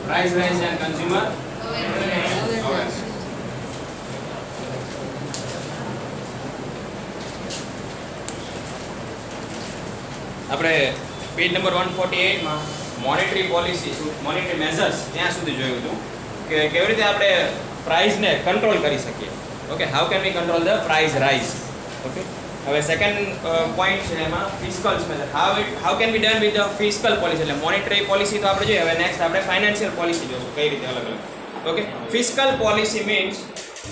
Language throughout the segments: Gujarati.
price rise and consumer awareness. આપણે પેજ નંબર 148 માં મોનેટરી પોલિસી મોનેટરી મેઝર્સ ત્યાં સુધી જોયું હતું કે કેવી રીતે આપણે પ્રાઇસ ને કંટ્રોલ કરી શકીએ. Okay, how can we control the price rise. Okay, હવે સેકન્ડ પોઈન્ટ છે એમાં fiscal method. How can be done with the fiscal policy. એટલે મોનેટરી પોલિસી તો આપણે જોઈએ. હવે નેક્સ્ટ આપણે ફાઇનાન્શિયલ પોલિસી જોશું કઈ રીતે અલગ અલગ. Okay, fiscal policy means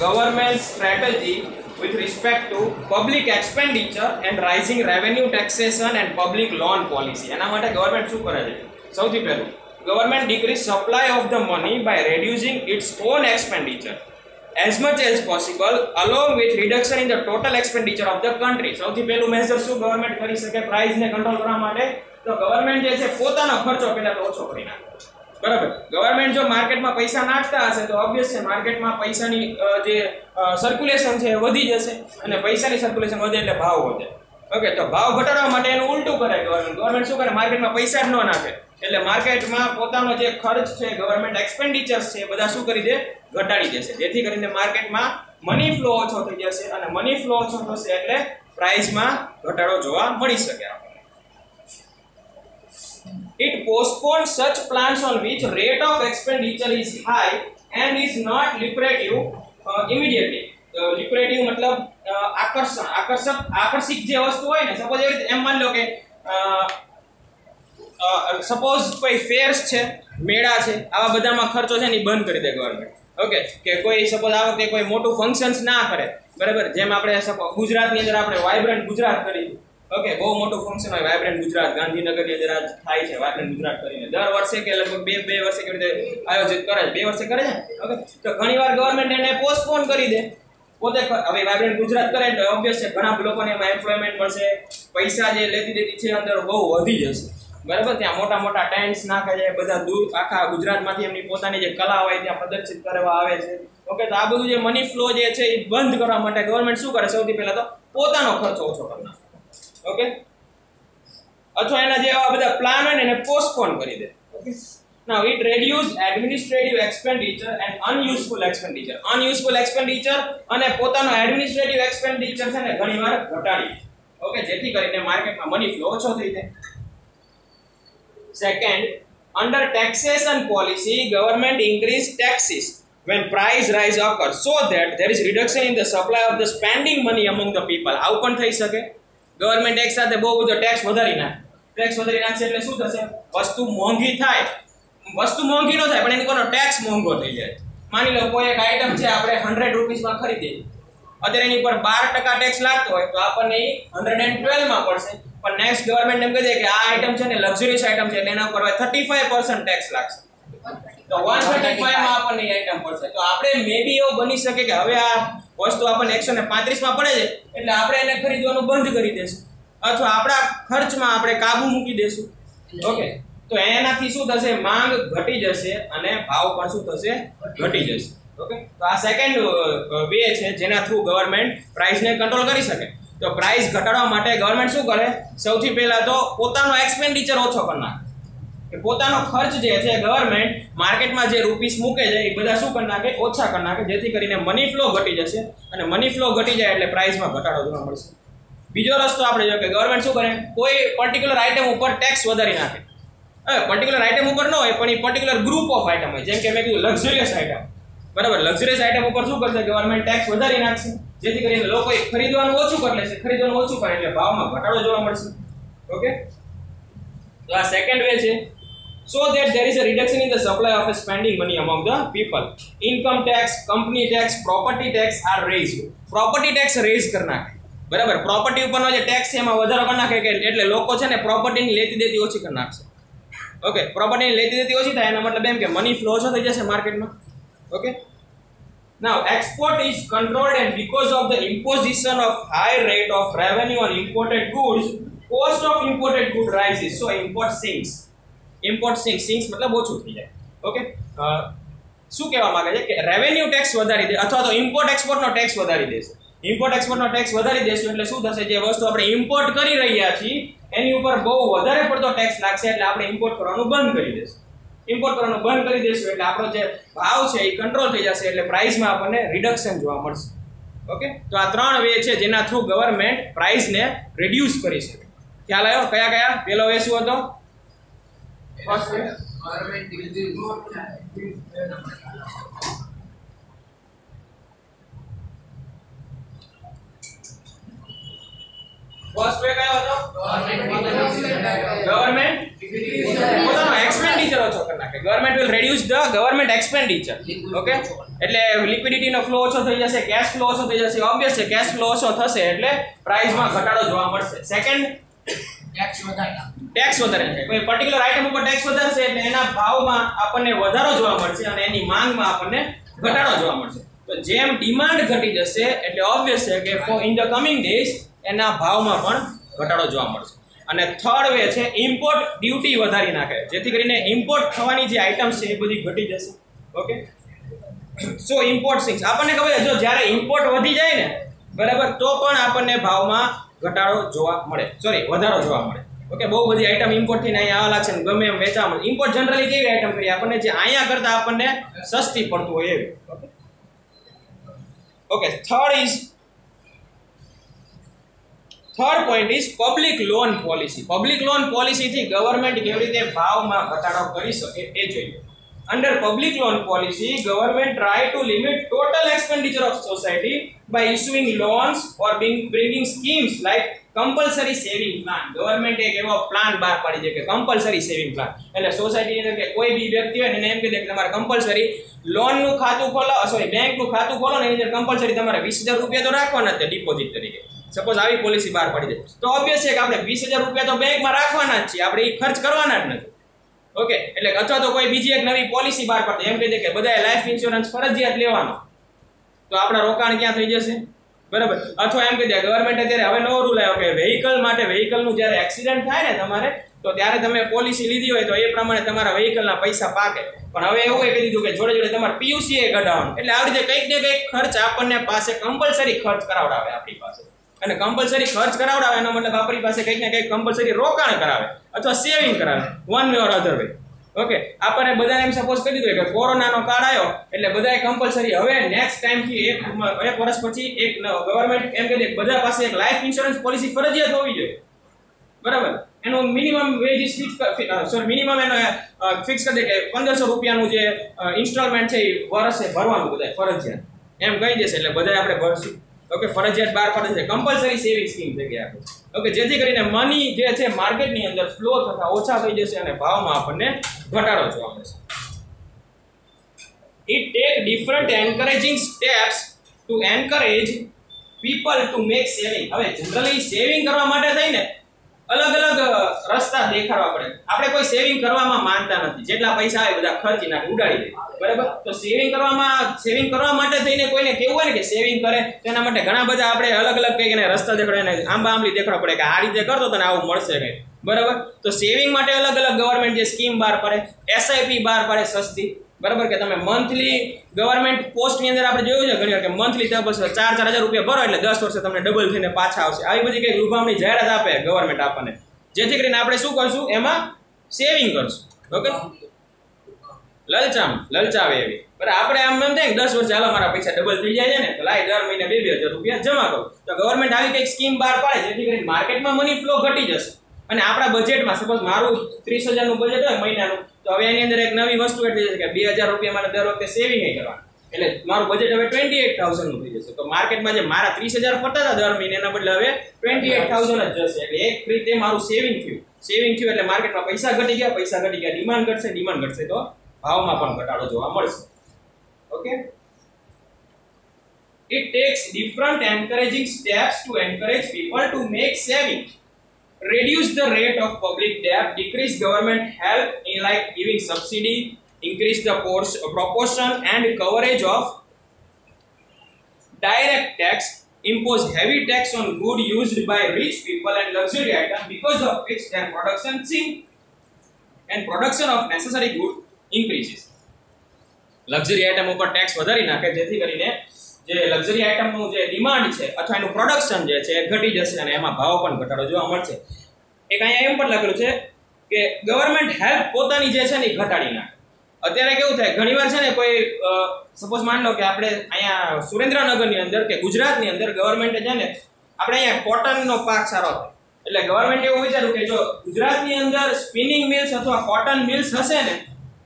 government strategy with respect to public expenditure and rising revenue taxation and public loan policy. એના માટે ગવર્નમેન્ટ શું કરે છે? સૌથી પહેલું government decrease supply of the money by reducing its own expenditure as much as possible along with reduction in the total expenditure of the country. સૌથી પહેલું મેજર શું ગવર્નમેન્ટ કરી શકે પ્રાઇસ ને કંટ્રોલ કરવા માટે? તો ગવર્નમેન્ટ જે છે પોતાનો ખર્ચો પહેલા તો ઓછો કરી નાખે. બરાબર, ગવર્નમેન્ટ જો માર્કેટમાં પૈસા નાખતા હશે તો ઓબ્વિયસ છે માર્કેટમાં પૈસાની જે સર્ક્યુલેશન છે એ વધી જશે અને પૈસાની સર્ક્યુલેશન વધે એટલે ભાવ વધે. ઓકે, તો ભાવ ઘટાડવા માટે એનું ઉલટું કરે ગવર્નમેન્ટ શું કરે? માર્કેટમાં પૈસા જ ન નાખે એટલે માર્કેટમાં પોતાનો જે ખર્ચ છે ગવર્નમેન્ટ એક્સપેન્ડિચર્સ છે એ બધા શું કરી દે? ઘટાડી દેશે. જેથી કરીને માર્કેટમાં મની ફ્લો ઓછો થઈ જશે અને મની ફ્લો ઓછો થશે એટલે પ્રાઇસમાં ઘટાડો જોવા મળી શકે. It postpones such plans on which rate of expenditure is high and is not lucrative immediately. Lucrative मतलब आकर्षक જે વસ્તુ હોય ને, સપોઝ એમ માની લો કે સપોઝ કોઈ ફેર્સ છે, મેળા છે, આવા બધામાં ખર્ચો છે ને બંધ કરી દે ગવર્નમેન્ટ. ઓકે, કે કોઈ સપોઝ આ વખતે કોઈ મોટું ફંક્શન્સ ના કરે. બરાબર, જેમ આપણે ગુજરાતની અંદર આપણે વાઇબ્રન્ટ ગુજરાત કરી. ઓકે, બહુ મોટું ફંક્શન હોય વાઇબ્રન્ટ ગુજરાત, ગાંધીનગરની અંદર આજ થાય છે વાઇબ્રન્ટ ગુજરાત કરીને. દર વર્ષે કે લગભગ બે વર્ષે કેવી રીતે આયોજિત કરે છે, 2 વર્ષે કરે છે. ઓકે, તો ઘણીવાર ગવર્નમેન્ટ એને પોસ્ટપોન કરી દે. પોતે હવે વાઇબ્રન્ટ ગુજરાત કરે એટલે ઓબ્વિયસ છે ઘણા લોકોને એમાં એમ્પ્લોયમેન્ટ મળશે, પૈસા જે લેતી દેતી છે અંદર બહુ વધી જશે. બરાબર, ત્યાં મોટા મોટા ટેન્ટ્સ નાખે છે, બધા દૂર આખા ગુજરાતમાંથી એમની પોતાની જે કલા હોય ત્યાં પ્રદર્શિત કરવા આવે છે. ઓકે, તો આ બધું જે મની ફ્લો જે છે એ બંધ કરવા માટે ગવર્નમેન્ટ શું કરે? સૌથી પહેલા તો પોતાનો ખર્ચો ઓછો કરી નાખે. ઓકે, અથવા એના જે આવા બધા પ્લાન હોય ને એને પોસ્ટપોન કરી દે. Okay, now it reduce administrative expenditure and unuseful expenditure. Unuseful expenditure અને પોતાનો એડમિનિસ્ટ્રેટિવ એક્સપેન્ડિચર છે ને ઘણીવાર ઘટાડી. ઓકે, જેથી કરીને માર્કેટમાં મની ફ્લો ઓછો થઈ જાય. Second, under taxation policy government increase taxes when price rise occurs so that there is reduction in the supply of the spending money among the people. આવું પણ થઈ શકે. ગવર્નમેન્ટ એક સાથે બહુ બધો ટેક્સ વધારી નાખે. ટેક્સ વધારી નાખશે એટલે શું થશે? વસ્તુ મોંઘી થાય. વસ્તુ મોંઘી ન થાય પણ એનો ટેક્સ મોંઘો થઈ જાય. માની લો કોઈ એક આઈટમ છે આપણે 100 રૂપીસમાં ખરીદી, અત્યારે એની પર 12% ટેક્સ લાગતો હોય તો આપણને 112 માં પડશે. પણ નેક્સ્ટ ગવર્નમેન્ટ એમ કહે છે કે આ આઈટમ છે ને લક્ઝરીસ આઈટમ છે એટલે એના ઉપર 35% ટેક્સ લાગશે. તો 135 માં આપણને આઈટમ પડશે. તો આપણે મે બી એવું બની શકે કે હવે આ વસ્તુ આપણને 135 માં પડે છે એટલે આપણે એને ખરીદવાનું બંધ કરી દેશું અથવા આપણા ખર્ચમાં આપણે કાબુ મૂકી દેશું. ઓકે, તો એનાથી શું થશે? માંગ ઘટી જશે અને ભાવ પણ શું થશે? ઘટી જશે. ઓકે, તો આ સેકન્ડ વે છે જેના થ્રુ ગવર્નમેન્ટ પ્રાઇસને કંટ્રોલ કરી શકે. તો પ્રાઇસ ઘટાડવા માટે ગવર્નમેન્ટ શું કરે? સૌથી પહેલા તો પોતાનો એક્સપેન્ડિચર ઓછો કરી નાખે. કે પોતાનો ખર્ચ જે છે ગવર્નમેન્ટ માર્કેટમાં જે રૂપીસ મૂકે છે એ બધા શું કરી નાખે? ઓછા કરી નાખે. જેથી કરીને મની ફ્લો ઘટી જશે અને મની ફ્લો ઘટી જાય એટલે પ્રાઇસમાં ઘટાડો જોવા મળશે. બીજો રસ્તો આપણે જો કે ગવર્નમેન્ટ શું કરે? કોઈ પર્ટિક્યુલર આઇટમ ઉપર ટેક્સ વધારી નાખે. હવે પર્ટિક્યુલર આઇટમ ઉપર ન હોય પણ એ પર્ટિક્યુલર ગ્રુપ ઓફ આઇટમ હોય. જેમ કે મેં કીધું લક્ઝરિયસ આઇટમ. બરાબર, લક્ઝરિયસ આઇટમ ઉપર શું કરશે? ગવર્નમેન્ટ ટેક્સ વધારી નાખશે. જેથી કરીને લોકો ખરીદવાનું ઓછું કરી લેશે. ખરીદવાનું ઓછું કરે એટલે ભાવમાં ઘટાડો જોવા મળશે. ઓકે, તો આ સેકન્ડ વે છે. So that there is a reduction in the supply of spending money among the people. Income tax, company tax, property tax are raised. Property tax raise કર નાખે. બરાબર, પ્રોપર્ટી ઉપરનો જે ટેક્સ છે એમાં વધારો કરી નાખે કે એટલે લોકો છે ને પ્રોપર્ટીની લેતી દેતી ઓછી કરી નાખશે. ઓકે, પ્રોપર્ટીની લેતી દેતી ઓછી થાય એનો મતલબ એમ કે મની ફ્લો ઓછો થઈ જશે માર્કેટમાં. Okay, now export is controlled and because of the imposition of high rate of revenue on imported goods, cost of imported good rises, so import sinks. Import sinks મતલબ ઓછું થઈ જાય. ઓકે, શું કહેવા માંગે છે કે રેવન્યુ ટેક્સ વધારી દે અથવા તો ઇમ્પોર્ટ એક્સપોર્ટનો ટેક્સ વધારી દેશે. ઇમ્પોર્ટ એક્સપોર્ટનો ટેક્સ વધારી દેશું એટલે શું થશે? જે વસ્તુ આપણે ઇમ્પોર્ટ કરી રહ્યા છીએ એની ઉપર બહુ વધારે પડતો ટેક્સ લાગશે એટલે આપણે ઇમ્પોર્ટ કરવાનું બંધ કરી દેશું. ઇમ્પોર્ટ કરવાનું બંધ કરી દેશું એટલે આપણો જે ભાવ છે એ કંટ્રોલ થઈ જશે, એટલે પ્રાઇસમાં આપણને રિડક્શન જોવા મળશે. ઓકે, તો આ 3 વે છે જેના થ્રુ ગવર્મેન્ટ પ્રાઇસને રિડ્યુસ કરી શકે. ખ્યાલ આવ્યો? કયા કયા? પહેલો વે શું હતો? ફર્સ્ટ વે કયો હતો? ગવર્મેન્ટ પોતાનો એક્સપેન્ડિચર ઓછો કરી નાખે. Government will reduce the government expenditure. Okay, એટલે લિક્વિડિટીનો ફ્લો ઓછો થઈ જશે, કેશ ફ્લો ઓછો થઈ જશે. ઓબ્વિયસ છે કેશ ફ્લો ઓછો થશે એટલે પ્રાઇસમાં ઘટાડો જોવા મળશે. સેકન્ડ, ટેક્સ વધારે છે. કોઈ પર્ટિક્યુલર આઇટમ ઉપર ટેક્સ વધારશે એટલે એના ભાવમાં આપણને વધારો જોવા મળશે અને એની માંગમાં આપણને ઘટાડો જોવા મળશે. તો જેમ ડિમાન્ડ ઘટી જશે એટલે ઓબ્વિયસ છે કે ઇન ધ કમિંગ ડેઝ એના ભાવમાં પણ ઘટાડો જોવા મળશે. અને થર્ડ વે છે ઇમ્પોર્ટ ડ્યુટી વધારી નાખે, જેથી કરીને ઇમ્પોર્ટ થવાની જે આઇટમ્સ છે એ બધી ઘટી જશે. ઓકે, સો ઇમ્પોર્ટ થિંગ્સ આપણને ખબર છે જો જ્યારે ઇમ્પોર્ટ વધી જાય ને બરાબર તો પણ આપણને ભાવમાં ઘટાડો જોવા મળે, સોરી વધારો જોવા મળે. ઓકે, બહુ બધી આઇટમ ઇમ્પોર્ટ થઈને અહીંયા આવવા લાગશે ને ગમે એમ વેચાવા મળે. ઇમ્પોર્ટ જનરલી કેવી આઇટમ કરીએ આપણને જે અહીંયા કરતા આપણને સસ્તી પડતું હોય એવી. Okay, third point is public loan policy. Public loan પોલિસીથી ગવર્મેન્ટ કેવી રીતે ભાવમાં ઘટાડો કરી શકે એ જોઈએ. Under public loan policy, government try to limit total expenditure of society by issuing loans or bringing schemes like compulsory saving plan. Government એક એવો પ્લાન બહાર પાડી છે કે compulsory saving plan. એટલે સોસાયટીની અંદર કે કોઈ બી વ્યક્તિ હોય ને એને એમ કહી દે કે તમારે compulsory લોન નું ખાતું ખોલો, સોરી બેંક નું ખાતું ખોલો ને એની અંદર compulsory તમારે 20,000 રૂપિયા તો રાખવાના છે ડિપોઝિટ તરીકે. સપોઝ આવી પોલિસી બહાર પાડી દે તો ઓબ્વિયસ છે કે આપણે 20,000 રૂપિયા તો બેંકમાં રાખવાના જ છીએ, આપણે એ ખર્ચ કરવાના જ નથી. ઓકે, એટલે અથવા તો કોઈ બીજી એક નવી પોલિસી બહાર પાડે એમ કહી દે કે બધાએ લાઈફ ઇન્સ્યોરન્સ ફરજિયાત લેવાનો, તો આપણા રોકાણ ક્યાં થઈ જશે? બરાબર. અથવા એમ કહી દે ગવર્મેન્ટ અત્યારે હવે નવો રૂલ આવ્યો કે વેહિકલ માટે, વેહિકલનું જ્યારે એક્સિડન્ટ થાય ને તમારે તો ત્યારે તમે પોલિસી લીધી હોય તો એ પ્રમાણે તમારા વેહિકલના પૈસા પાકે. પણ હવે એવું કહી દીધું કે જોડે જોડે તમારે પીયુસી એ કઢાવવાનું. એટલે આવી રીતે કંઈક ને કંઈક ખર્ચ આપણને પાસે કમ્પલસરી ખર્ચ કરાવડાવે આપણી પાસે. અને કમ્પલસરી ખર્ચ કરાવડાવે એનો મતલબ આપણી પાસે કંઈક ને કંઈક કમ્પલસરી રોકાણ કરાવે અથવા સેવિંગ કરાવે, વન વે ઓર અધર વે. ઓકે, આપણને બધાને એમ સપોઝ કરી દીધું કે કોરોનાનો કાળ આવ્યો એટલે બધાએ કમ્પલસરી હવે નેક્સ્ટ ટાઈમથી એક વર્ષ પછી એક ગવર્મેન્ટ એમ કહી દે બધા પાસે એક લાઈફ ઇન્સ્યોરન્સ પોલિસી ફરજિયાત હોવી જોઈએ. બરાબર. એનું મિનિમમ વેજીસ મિનિમમ એનો ફિક્સ કરી દે કે 1,500 રૂપિયાનું જે ઇન્સ્ટોલમેન્ટ છે એ વર્ષે ભરવાનું બધાએ ફરજિયાત એમ કહી દેશે એટલે બધાએ આપણે ભરશું. ઓકે, ફરજિયાત બહાર પાડે છે, કમ્પલસરી સેવિંગ સ્કીમ થઈ ગઈ આપણે. ઓકે, જેથી કરીને મની જે છે માર્કેટની અંદર ફ્લો થતા ઓછા થઈ જશે અને ભાવમાં આપણને ઘટાડો જોવા મળશે. It take different encouraging steps to encourage people to make saving. હવે જનરલી સેવિંગ કરવા માટે થઈને અલગ અલગ રસ્તા દેખાડવા પડે. આપણે કોઈ સેવિંગ કરવામાં માનતા નથી, જેટલા પૈસા આવે બધા ખર્ચી નાખે, ઉડાડી દે. બરાબર. તો સેવિંગ કરવા માટે થઈને કોઈને કેવું હોય ને કે સેવિંગ કરે તેના માટે ઘણા બધા આપણે અલગ અલગ કંઈક એને રસ્તા દેખાડે, આંબા આંબલી દેખાડવા પડે કે આ રીતે કરતો તને આવું મળશે કંઈ. બરાબર. તો સેવિંગ માટે અલગ અલગ ગવર્મેન્ટ જે સ્કીમ બહાર પાડે, એસઆઈપી બહાર પાડે સસ્તી. બરાબર, કે તમે મંથલી ગવર્મેન્ટ પોસ્ટની અંદર આપણે જોયું છે ઘણી વાર કે મંથલી 4,000 રૂપિયા ભરો એટલે 10 વર્ષે તમને ડબલ થઈને પાછા આવશે. આવી બધી કંઈક લુભામણી જાહેરાત આપે ગવર્મેન્ટ આપણને, જેથી કરીને આપણે શું કરશું એમાં સેવિંગ કરશું. ઓકે, લલચાવે એવી. બરાબર, આપણે આમ એમ થાય કે 10 વર્ષ ચાલો મારા પૈસા ડબલ થઈ જાય છે ને તો લાય દર મહિને 2,000 રૂપિયા જમા કરો. તો ગવર્મેન્ટ આવી કંઈક સ્કીમ બહાર પાડે જેથી કરીને માર્કેટમાં મની ફ્લો ઘટી જશે અને આપણા બજેટમાં સપોઝ મારું 30,000 નું બજેટ હોય મહિનાનું, તો હવે એની અંદર એક નવી વસ્તુ એટલી છે કે 2,000 રૂપિયા મારે દર વખતે સેવિંગ કરવાનું. એટલે મારું બજેટ હવે 28,000 નું થઈ જશે. તો માર્કેટમાં જે મારા 30,000 પડતા હતા દર મહિને એના બદલે હવે 28,000 જ જશે. એટલે એક રીતે મારું સેવિંગ થયું એટલે માર્કેટમાં પૈસા ઘટી ગયા, ડિમાન્ડ ઘટશે તો ભાવમાં પણ ઘટાડો જોવા મળશે. Okay, it takes different encouraging steps to encourage people to make saving, reduce the rate of public debt, decrease government help in like giving subsidy, increase the proportion and coverage of direct tax, impose heavy tax on good used by rich people and luxury items, because of which their production of necessary goods increases. Luxury item ઉપર ટેક્સ વધારી નાખે જેથી કરીને જે લક્ઝરી આઇટમનું જે ડિમાન્ડ છે અથવા એનું પ્રોડક્શન જે છે ઘટી જશે અને એમાં ભાવ પણ ઘટાડો જોવા મળશે. એક અહીંયા એમ પણ લખેલું છે કે ગવર્મેન્ટ હેલ્પ પોતાની જે છે ને ઘટાડી નાખે. અત્યારે કેવું થાય ઘણીવાર છે ને કોઈ સપોઝ માન લો કે આપણે અહીંયા સુરેન્દ્રનગરની અંદર કે ગુજરાતની અંદર ગવર્મેન્ટે છે ને આપણે અહીંયા કોટનનો પાક સારો થાય એટલે ગવર્મેન્ટ એવું વિચાર્યું કે જો ગુજરાતની અંદર સ્પિનિંગ મિલ્સ અથવા કોટન મિલ્સ હશે ને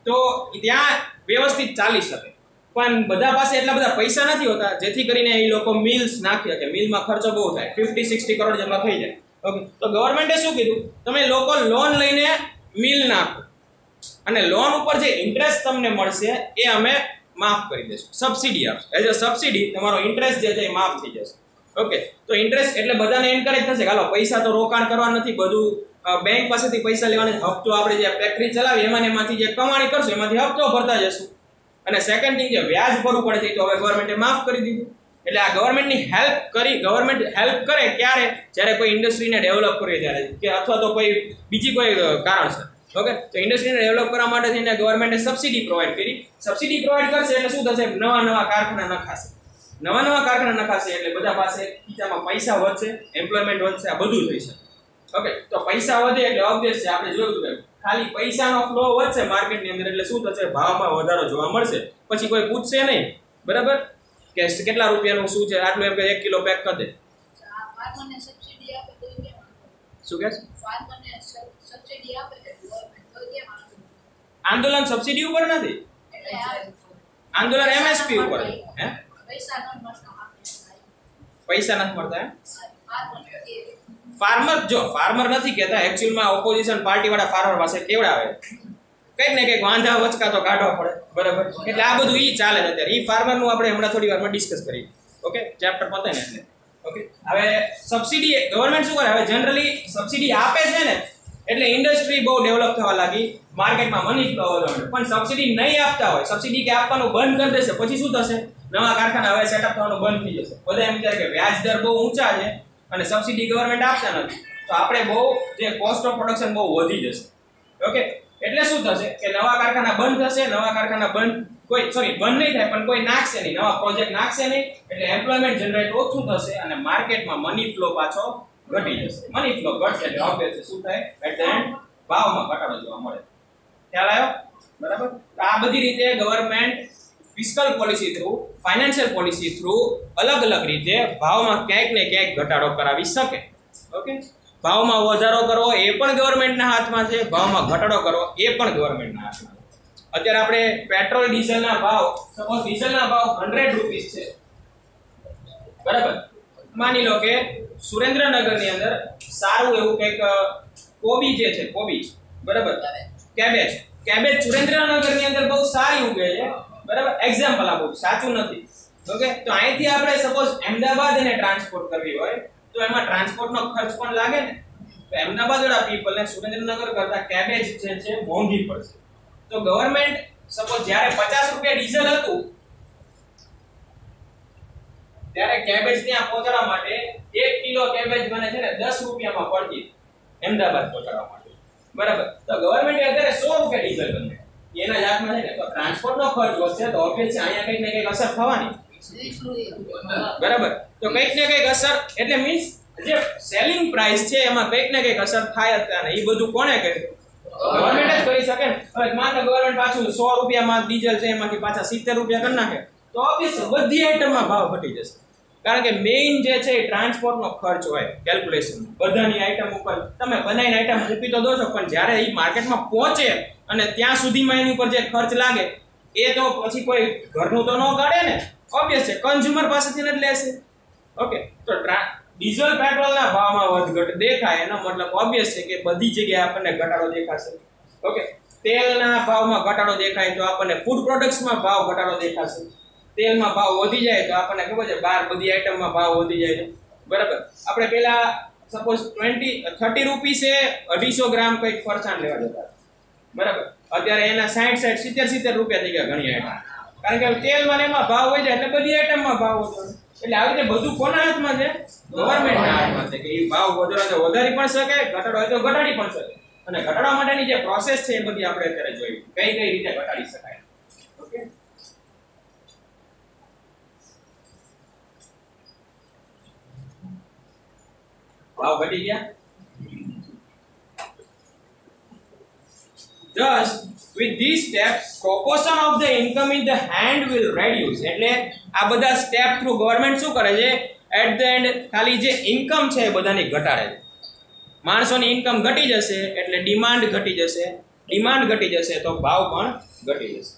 તો ત્યાં વ્યવસ્થિત ચાલી શકે, પણ બધા પાસે એટલા બધા પૈસા નથી હોતા જેથી કરીને એ લોકો મિલ્સ નાખી શકે. મિલમાં ખર્ચો બહુ થાય, 50-60 કરોડ જેટલા થઈ જાય. ઓકે, તો ગવર્મેન્ટે શું કીધું, તમે લોકો લોન લઈને મિલ નાખો અને લોન ઉપર જે ઇન્ટરેસ્ટ તમને મળશે એ અમે માફ કરી દઈશું, સબસિડી આપશે. એઝ અ સબસિડી તમારો ઇન્ટરેસ્ટ જે છે એ માફ થઈ જશે. ઓકે, તો ઇન્ટરેસ્ટ એટલે બધાને એન્કરેજ થશે કે હાલો પૈસા તો રોકાણ કરવા નથી, બધું બેંક પાસેથી પૈસા લેવાના, હપ્તો આપણે જે ફેક્ટરી ચલાવી એમાંથી જે કમાણી કરશું એમાંથી હપ્તો ભરતા જશું. અને સેકન્ડ થિંગ જે વ્યાજ ભરવું પડે છે તો હવે ગવર્મેન્ટે માફ કરી દીધું. એટલે આ ગવર્મેન્ટની ગવર્મેન્ટ હેલ્પ કરે ક્યારે, જ્યારે કોઈ ઇન્ડસ્ટ્રીને ડેવલપ કરે ત્યારે, કે અથવા તો કોઈ બીજી કોઈ કારણસર. ઓકે, તો ઇન્ડસ્ટ્રીને ડેવલપ કરવા માટે થઈને ગવર્મેન્ટે સબસિડી પ્રોવાઈડ કરી. સબસિડી પ્રોવાઈડ કરશે એટલે શું થશે, નવા કારખાના નખાશે. નવા કારખાના નખાશે એટલે બધા પાસે ખીચામાં પૈસા વધશે, એમ્પ્લોયમેન્ટ વધશે, આ બધું થઈ શકે. ઓકે, તો પૈસા વધે એટલે ઓબ્વિયસ છે, આપણે જોયું કે ખાલી પૈસાનો ફ્લો વધશે માર્કેટની અંદર એટલે શું થશે, ભાવમાં વધારો જોવા મળશે. પછી કોઈ પૂછશે નહીં, બરાબર, કે કેટલા રૂપિયાનું શું છે, આટલું એમ કે 1 કિલો પેક કરી દે. શું કહે છે? આંદોલન સબસિડી ઉપર નથી, આંદોલન એમએસપી ઉપર. હે, પૈસા નથી મળતા. ફાર્મર નથી કહેતા, એકચ્યુઅલમાં ઓપોઝિશન પાર્ટી વાળા ફાર્મર પાસે કેવડાવે, કંઈક ને કંઈક વાંધા વચકા તો કાઢવા પડે, બરાબર. એટલે આ બધું ઈ ચાલે છે અત્યારે. ઈ ફાર્મરનું આપણે હમણાં થોડી વારમાં ડિસ્કસ કરીએ. ઓકે, ચેપ્ટર પતે ને એટલે. ઓકે, હવે સબસિડી ગવર્મેન્ટ શું કરે, હવે જનરલી સબસિડી આપે છે ને એટલે ઇન્ડસ્ટ્રી બહુ ડેવલપ થવા લાગી, માર્કેટમાં મની ફ્લો વધવા માંડ્યો. પણ સબસિડી નહીં આપતા હોય, સબસિડી કે આપવાનું બંધ કરી દેશે, પછી શું થશે, નવા કારખાના હવે સેટઅપ થવાનું બંધ થઈ જશે. બધા એમ વિચારે કે વ્યાજ દર બહુ ઊંચા છે અને સબસિડી ગવર્મેન્ટ આપતા નથી, તો આપણે બહુ જે કોસ્ટ ઓફ પ્રોડક્શન બહુ વધી જશે. ઓકે, એટલે શું થશે કે નવા કારખાના બંધ થશે, નવા કારખાના બંધ નહીં થાય પણ કોઈ નાખશે નહીં, નવા પ્રોજેક્ટ નાખશે નહીં, એટલે એમ્પ્લોયમેન્ટ જનરેટ ઓછું થશે અને માર્કેટમાં મની ફ્લો પાછો ઘટી જશે. મની ફ્લો ઘટશે એટલે ઓબ્વિયસલી શું થાય, એટ ધ એન્ડ ભાવમાં ઘટાડો જોવા મળે. ખ્યાલ આવ્યો? બરાબર. તો આ બધી રીતે government fiscal policy through, financial policy through અલગ રીતે ભાવમાં ક્યાંક ને ક્યાંક ઘટાડો કરાવી શકે. ઓકે, ભાવમાં વધારો કરવો એ પણ ગવર્મેન્ટના હાથમાં છે, ભાવમાં ઘટાડો કરવો એ પણ ગવર્મેન્ટના હાથમાં છે. અત્યારે આપણે પેટ્રોલ ડીઝલના ભાવ, સપોઝ ડીઝલના ભાવ 100 રૂપીસ છે, બરાબર. માની લો કે સુરેન્દ્રનગરની અંદર સારું એવું કંઈક કોબી જે છે, કોબીજ, બરાબર, કેબેજ સુરેન્દ્રનગરની અંદર બહુ સારી ઉગે છે, બરાબર. એક્ઝામ્પલ આપું, સાચું નથી. ઓકે, તો અહીંથી આપણે સપોઝ અમદાવાદ એને ટ્રાન્સપોર્ટ કરવી હોય તો એમાં ટ્રાન્સપોર્ટનો ખર્ચ પણ લાગે ને, તો અમદાવાદ વાળા પીપલને સુરેન્દ્રનગર કરતા કેબેજ જે છે મોંઘી પડશે. તો ગવર્મેન્ટ સપોઝ જ્યારે 50 રૂપિયા ડીઝલ હતું ત્યારે કેબેજ ત્યાં પહોંચાડવા માટે 1 કિલો કેબેજ મને છે ને 10 રૂપિયામાં પડતી અમદાવાદ પહોંચાડવા માટે, બરાબર. તો ગવર્મેન્ટે અત્યારે 100 રૂપિયા ડીઝલ બંને એના જાતમાં છે ને, તો ટ્રાન્સપોર્ટનો ખર્ચ વધશે તો ઓબ્વિયસલી અહીંયા કંઈક ને કંઈક અસર થવાની, બરાબર. તો કંઈક ને કંઈક અસર એટલે મીન્સ જે સેલિંગ પ્રાઇસ છે એમાં કંઈક ને કંઈક અસર થાય જ, અને એ બધું કોને કર્યું, ગવર્મેન્ટ જ કરી શકે ને. હવે માત્ર ગવર્મેન્ટ પાછું 100 રૂપિયામાં ડીઝલ છે એમાંથી પાછા 70 રૂપિયા કરી નાખે તો ઓબ્વિયસલી બધી આઈટમમાં ભાવ ઘટી જશે. કારણ કે મેઇન જે છે એ ટ્રાન્સપોર્ટનો ખર્ચ હોય, કેલ્ક્યુલેશન બધાની આઈટમ ઉપર તમે બનાવીને આઈટમ મૂકી તો દો છો, પણ જ્યારે એ માર્કેટમાં પહોંચે અને ત્યાં સુધીમાં એની ઉપર જે ખર્ચ લાગે એ તો પછી કોઈ ઘરનું તો ન કાઢે ને, ઓબ્વિયસ છે કન્ઝ્યુમર પાસેથી જ લેશે. ઓકે, તો ડીઝલ પેટ્રોલના ભાવમાં વધઘટ દેખાય એનો મતલબ ઓબ્વિયસ છે કે બધી જગ્યાએ આપણને ઘટાડો દેખાશે. ઓકે, તેલના ભાવમાં ઘટાડો દેખાય તો આપણને ફૂડ પ્રોડક્ટ્સમાં ભાવ ઘટાડો દેખાશે. તેલમાં ભાવ વધી જાય તો આપણને ખબર છે બહાર બધી આઈટમમાં ભાવ વધી જાય છે, બરાબર. આપણે પેલા સપોઝ 30 રૂપીસે 250 ગ્રામ કંઈક ફરસાણ લેવા જતા, બરાબર. અત્યારે એના 60 70 રૂપિયા થઈ ગયા ઘણી આઈટમ, કારણ કે તેલમાં એમાં ભાવ વધી જાય એટલે બધી આઈટમમાં ભાવ વધે. એટલે આવી રીતે બધું કોના હાથમાં છે, ગવર્મેન્ટના હાથમાં છે, કે એ ભાવ વધારી પણ શકે, ઘટાડો હોય તો ઘટાડી પણ શકે. અને ઘટાડવા માટેની જે પ્રોસેસ છે એ બધી આપણે અત્યારે જોઈ કઈ રીતે ઘટાડી શકાય. ઓકે, ભાવ ઘટી ગયા. Thus, with these steps proportion of the income in the hand will reduce. એટલે આ બધા સ્ટેપ થ્રુ ગવર્નમેન્ટ શું કરે છે, એટ ધ એન્ડ ખાલી જે ઇન્કમ છે એ બધાની ઘટાડે છે. માણસોની ઇન્કમ ઘટી જશે એટલે ડિમાન્ડ ઘટી જશે, ડિમાન્ડ ઘટી જશે તો ભાવ પણ ઘટી જશે.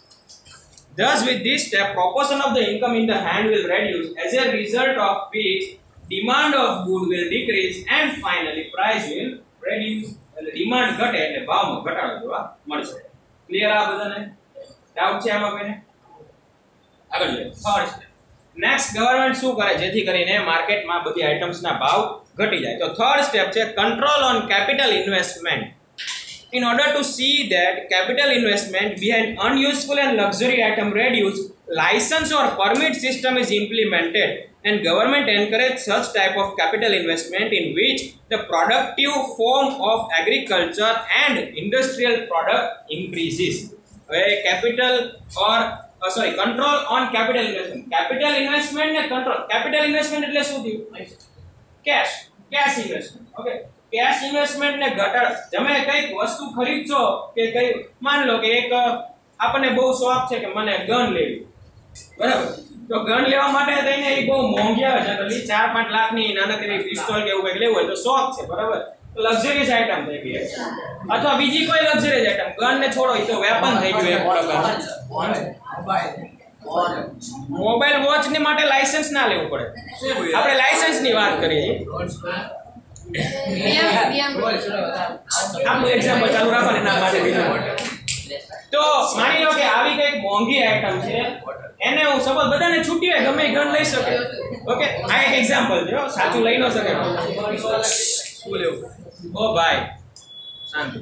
Thus with this step proportion of the income in the hand will reduce, as a result of which demand of good will decrease and finally price will reduce. એટલે ડિમાન્ડ ઘટે એટલે ભાવમાં ઘટાડો જોવા મળશે. ક્લિયર આ બધાને? ડાઉટ છે આમાં કોઈને? આગળ જોઈએ. Third step. નેક્સ્ટ ગવર્નમેન્ટ શું કરે જેથી કરીને માર્કેટમાં બધી આઇટમ્સના ભાવ ઘટી જાય? તો થર્ડ સ્ટેપ છે control on capital investment. In order to see that capital investment behind unuseful and luxury item reduce, license or permit system is implemented and government encourage such type of capital investment in which the productive form of agriculture and industrial product increases. Capital or control on capital investment. Capital investment ને control. Capital investment એટલે શું થયું? cash investment. Okay. Cash investment ને ઘટાડ. તમે કઈક વસ્તુ ખરીદશો કે કઈ, માન લો કે એક આપણને બહુ શોખ છે કે મને ગન લેવી, બરાબર? તો ગન લેવા માટે થઈને એ બહુ મોંઘી આવે છે, એટલે 4-5 લાખની નાનકડી પિસ્તોલ કે એવું કંઈક લેવું હોય તો શોખ છે, બરાબર? તો લક્ઝરીઝ આઇટમ થઈ ગઈ, અથવા બીજી કોઈ લક્ઝરીઝ આઇટમ. ગન ને છોડો, એ તો વેપન થઈ ગયું એક પ્રકારનું. મોબાઈલ વોચ ની માટે લાયસન્સ ના લેવું પડે, આપણે લાયસન્સ ની વાત કરીએ. આપણું એક્ઝામ્પલ ચાલુ રાખો ને ના માટે. તો માની લો કે આવી કઈક મોંઘી આઈટમ છે, એને હું સપોઝ બધાને છૂટી હોય ગમે ગન લઈ શકે. ઓકે, આ એક એક્ઝામ્પલ છે, સાચું લઈ ન શકે. શું લેવું? ઓ ભાઈ શાંતિ.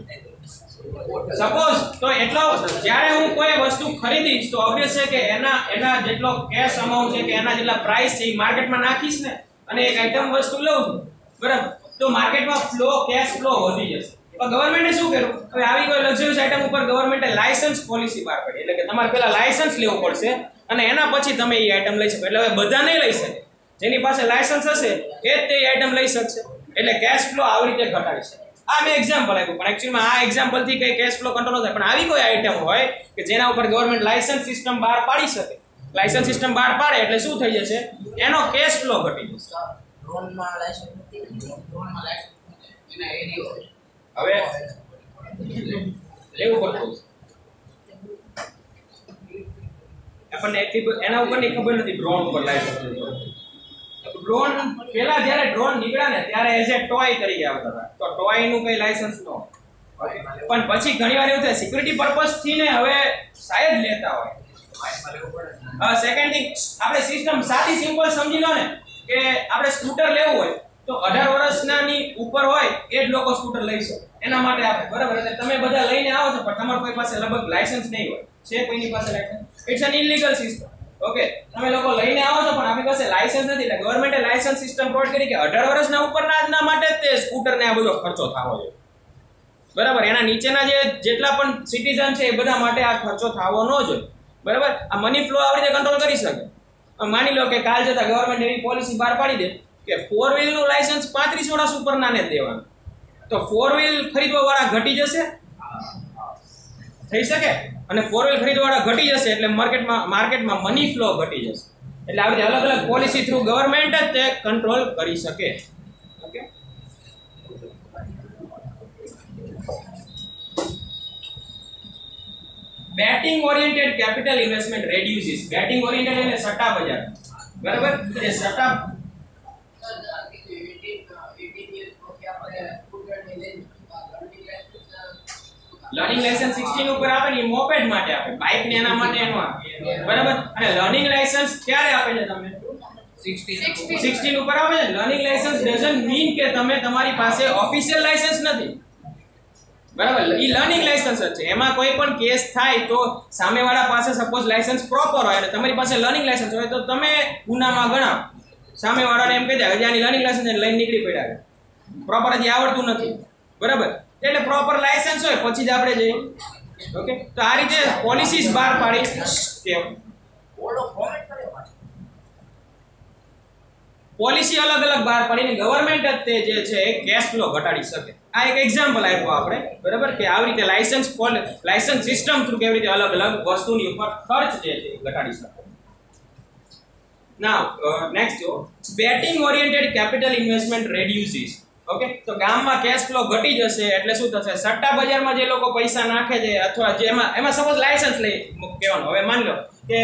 સપોઝ તો એટલો જ્યારે હું કોઈ વસ્તુ ખરીદીશ તો ઓબ્વિયસ છે કે એના જેટલો કેશ અમાઉન્ટ છે કે એના જેટલા પ્રાઇસ છે એ માર્કેટમાં નાખીશ ને, અને એક આઈટમ વસ્તુ લઉં છું, બરાબર? તો માર્કેટમાં કેશ ફ્લો વધી જશે. પણ ગવર્નમેન્ટે શું કર્યું? હવે આવી કોઈ લક્ઝરીઝ આઇટમ ઉપર ગવર્નમેન્ટે લાયસન્સ પોલિસી બહાર પાડી, એટલે કે તમારે પહેલા લાયસન્સ લેવું પડશે અને એના પછી તમે એ આઇટમ લઈ શકો. એટલે હવે બધા નહીં લઈ શકે, જેની પાસે લાયસન્સ હશે એ જ તે આઇટમ લઈ શકશે. એટલે કેશ ફ્લો આવી રીતે ઘટાડી શકે. આ મેં એક્ઝામ્પલ આપ્યું, પણ એકચ્યુઅલીમાં આ એક્ઝામ્પલ થી કઈ કેશ ફ્લો કંટ્રોલ ન થાય. પણ આવી કોઈ આઇટમ હોય કે જેના ઉપર ગવર્નમેન્ટ લાયસન્સ સિસ્ટમ બહાર પાડી શકે, લાયસન્સ સિસ્ટમ બહાર પાડે એટલે શું થઈ જશે? એનો કેશ ફ્લો ઘટી જશે. હવે લેવું પડતું આપણને એના ઉપરની ખબર નથી. ડ્રોન ઉપર લાયસન્સ ડ્રોન પહેલા જ્યારે ડ્રોન નીકળ્યા ને ત્યારે એઝ એ ટોય તરીકે આવતા હતા, તો ટોય નું કઈ લાયસન્સ ન હોય. પણ પછી ઘણી વાર એવું થાય સિક્યુરિટી પર્પઝ થી ને હવે શાયદ લેતા હોય. સેકન્ડ થિંગ, આપણે સિસ્ટમ સાદી સિમ્પલ સમજી લો ને કે આપણે સ્કૂટર લેવું હોય તો 18 વર્ષની ઉપર હોય એ જ લોકો સ્કૂટર લઈ શકે, એના માટે આપે, બરાબર? એટલે તમે બધા લઈને આવો છો પણ તમારા કોઈ પાસે લગભગ લાયસન્સ નહીં હોય. છે કોઈની પાસે licence? It's an illegal system. Okay, તમે લોકો લઈને આવો છો પણ આપણી પાસે લાયસન્સ નથી. એટલે ગવર્નમેન્ટે લાયસન્સ સિસ્ટમ પ્રોવાઈડ કરી કે 18 વર્ષના ઉપરના માટે તે સ્કૂટર ને આ બધો ખર્ચો થવો જોઈએ, બરાબર? એના નીચેના જેટલા પણ સિટીઝન છે એ બધા માટે આ ખર્ચો થવો ન જોઈએ, બરાબર? આ મની ફ્લો આવી રીતે કંટ્રોલ કરી શકે. માની લો કે કાલ જતા ગવર્નમેન્ટ એવી પોલિસી બહાર પાડી દે કે 4 વ્હીલ નું લાયસન્સ 35 વર્ષ ઉપરના ને દેવાનું, તો 4 વ્હીલ ખરીદવા વાળા ઘટી જશે, થઈ શકે? અને 4 વ્હીલ ખરીદવા વાળા ઘટી જશે એટલે માર્કેટમાં મની ફ્લો ઘટી જશે. એટલે આવી રીતે અલગ અલગ પોલિસી થ્રુ ગવર્નમેન્ટ જ તે કંટ્રોલ કરી શકે. Okay, betting oriented capital investment reduces. Betting oriented એટલે સટ્ટા બજાર, બરાબર? એ સટ્ટા લર્નિંગ લાયસન્સ 16 ઉપર આપે ને, મોપેડ માટે આપે, બાઇક ને એના માટે એનો આપે, બરાબર? અને લર્નિંગ લાયસન્સ ક્યારે આપે છે? તમે 16 ઉપર આપે છે. લર્નિંગ લાયસન્સ ડઝન્ટ મીન કે તમે તમારી પાસે ઓફિશિયલ લાયસન્સ નથી, બરાબર? ઈ લર્નિંગ લાયસન્સ જ છે. એમાં કોઈ પણ કેસ થાય તો સામેવાળા પાસે સપોઝ લાયસન્સ પ્રોપર હોય અને તમારી પાસે લર્નિંગ લાયસન્સ હોય તો તમે ગુનામાં ગણાવ. સામેવાળાને એમ કહી દે કે આની લર્નિંગ લાયસન્સ લઈને નીકળી પડ્યા, પ્રોપર હજી આવડતું નથી, બરાબર? એટલે પ્રોપર લાયસન્સ હોય પછી જ આપણે જઈએ. ઓકે, તો આ રીતે પોલિસીસ બહાર પાડી પોલિસી અલગ અલગ બહાર પાડીને ગવર્નમેન્ટ જ તે જે છે કેશ ફ્લો ઘટાડી શકે. આ એક એક્ઝામ્પલ આપ્યો આપણે, બરાબર, કે આવી રીતે લાયસન્સ સિસ્ટમ થ્રુ કેવી રીતે અલગ અલગ વસ્તુની ઉપર ખર્ચ જે છે ઘટાડી શકે. નાઉ નેક્સ્ટ જો betting oriented capital investment reduces. Okay, તો ગામમાં કેશ ફ્લો ઘટી જશે એટલે શું થશે? સટ્ટા બજારમાં જે લોકો પૈસા નાખે છે અથવા જેમાં એમાં સપોઝ લાયસન્સ લઈ કહેવાનું, હવે માની લો કે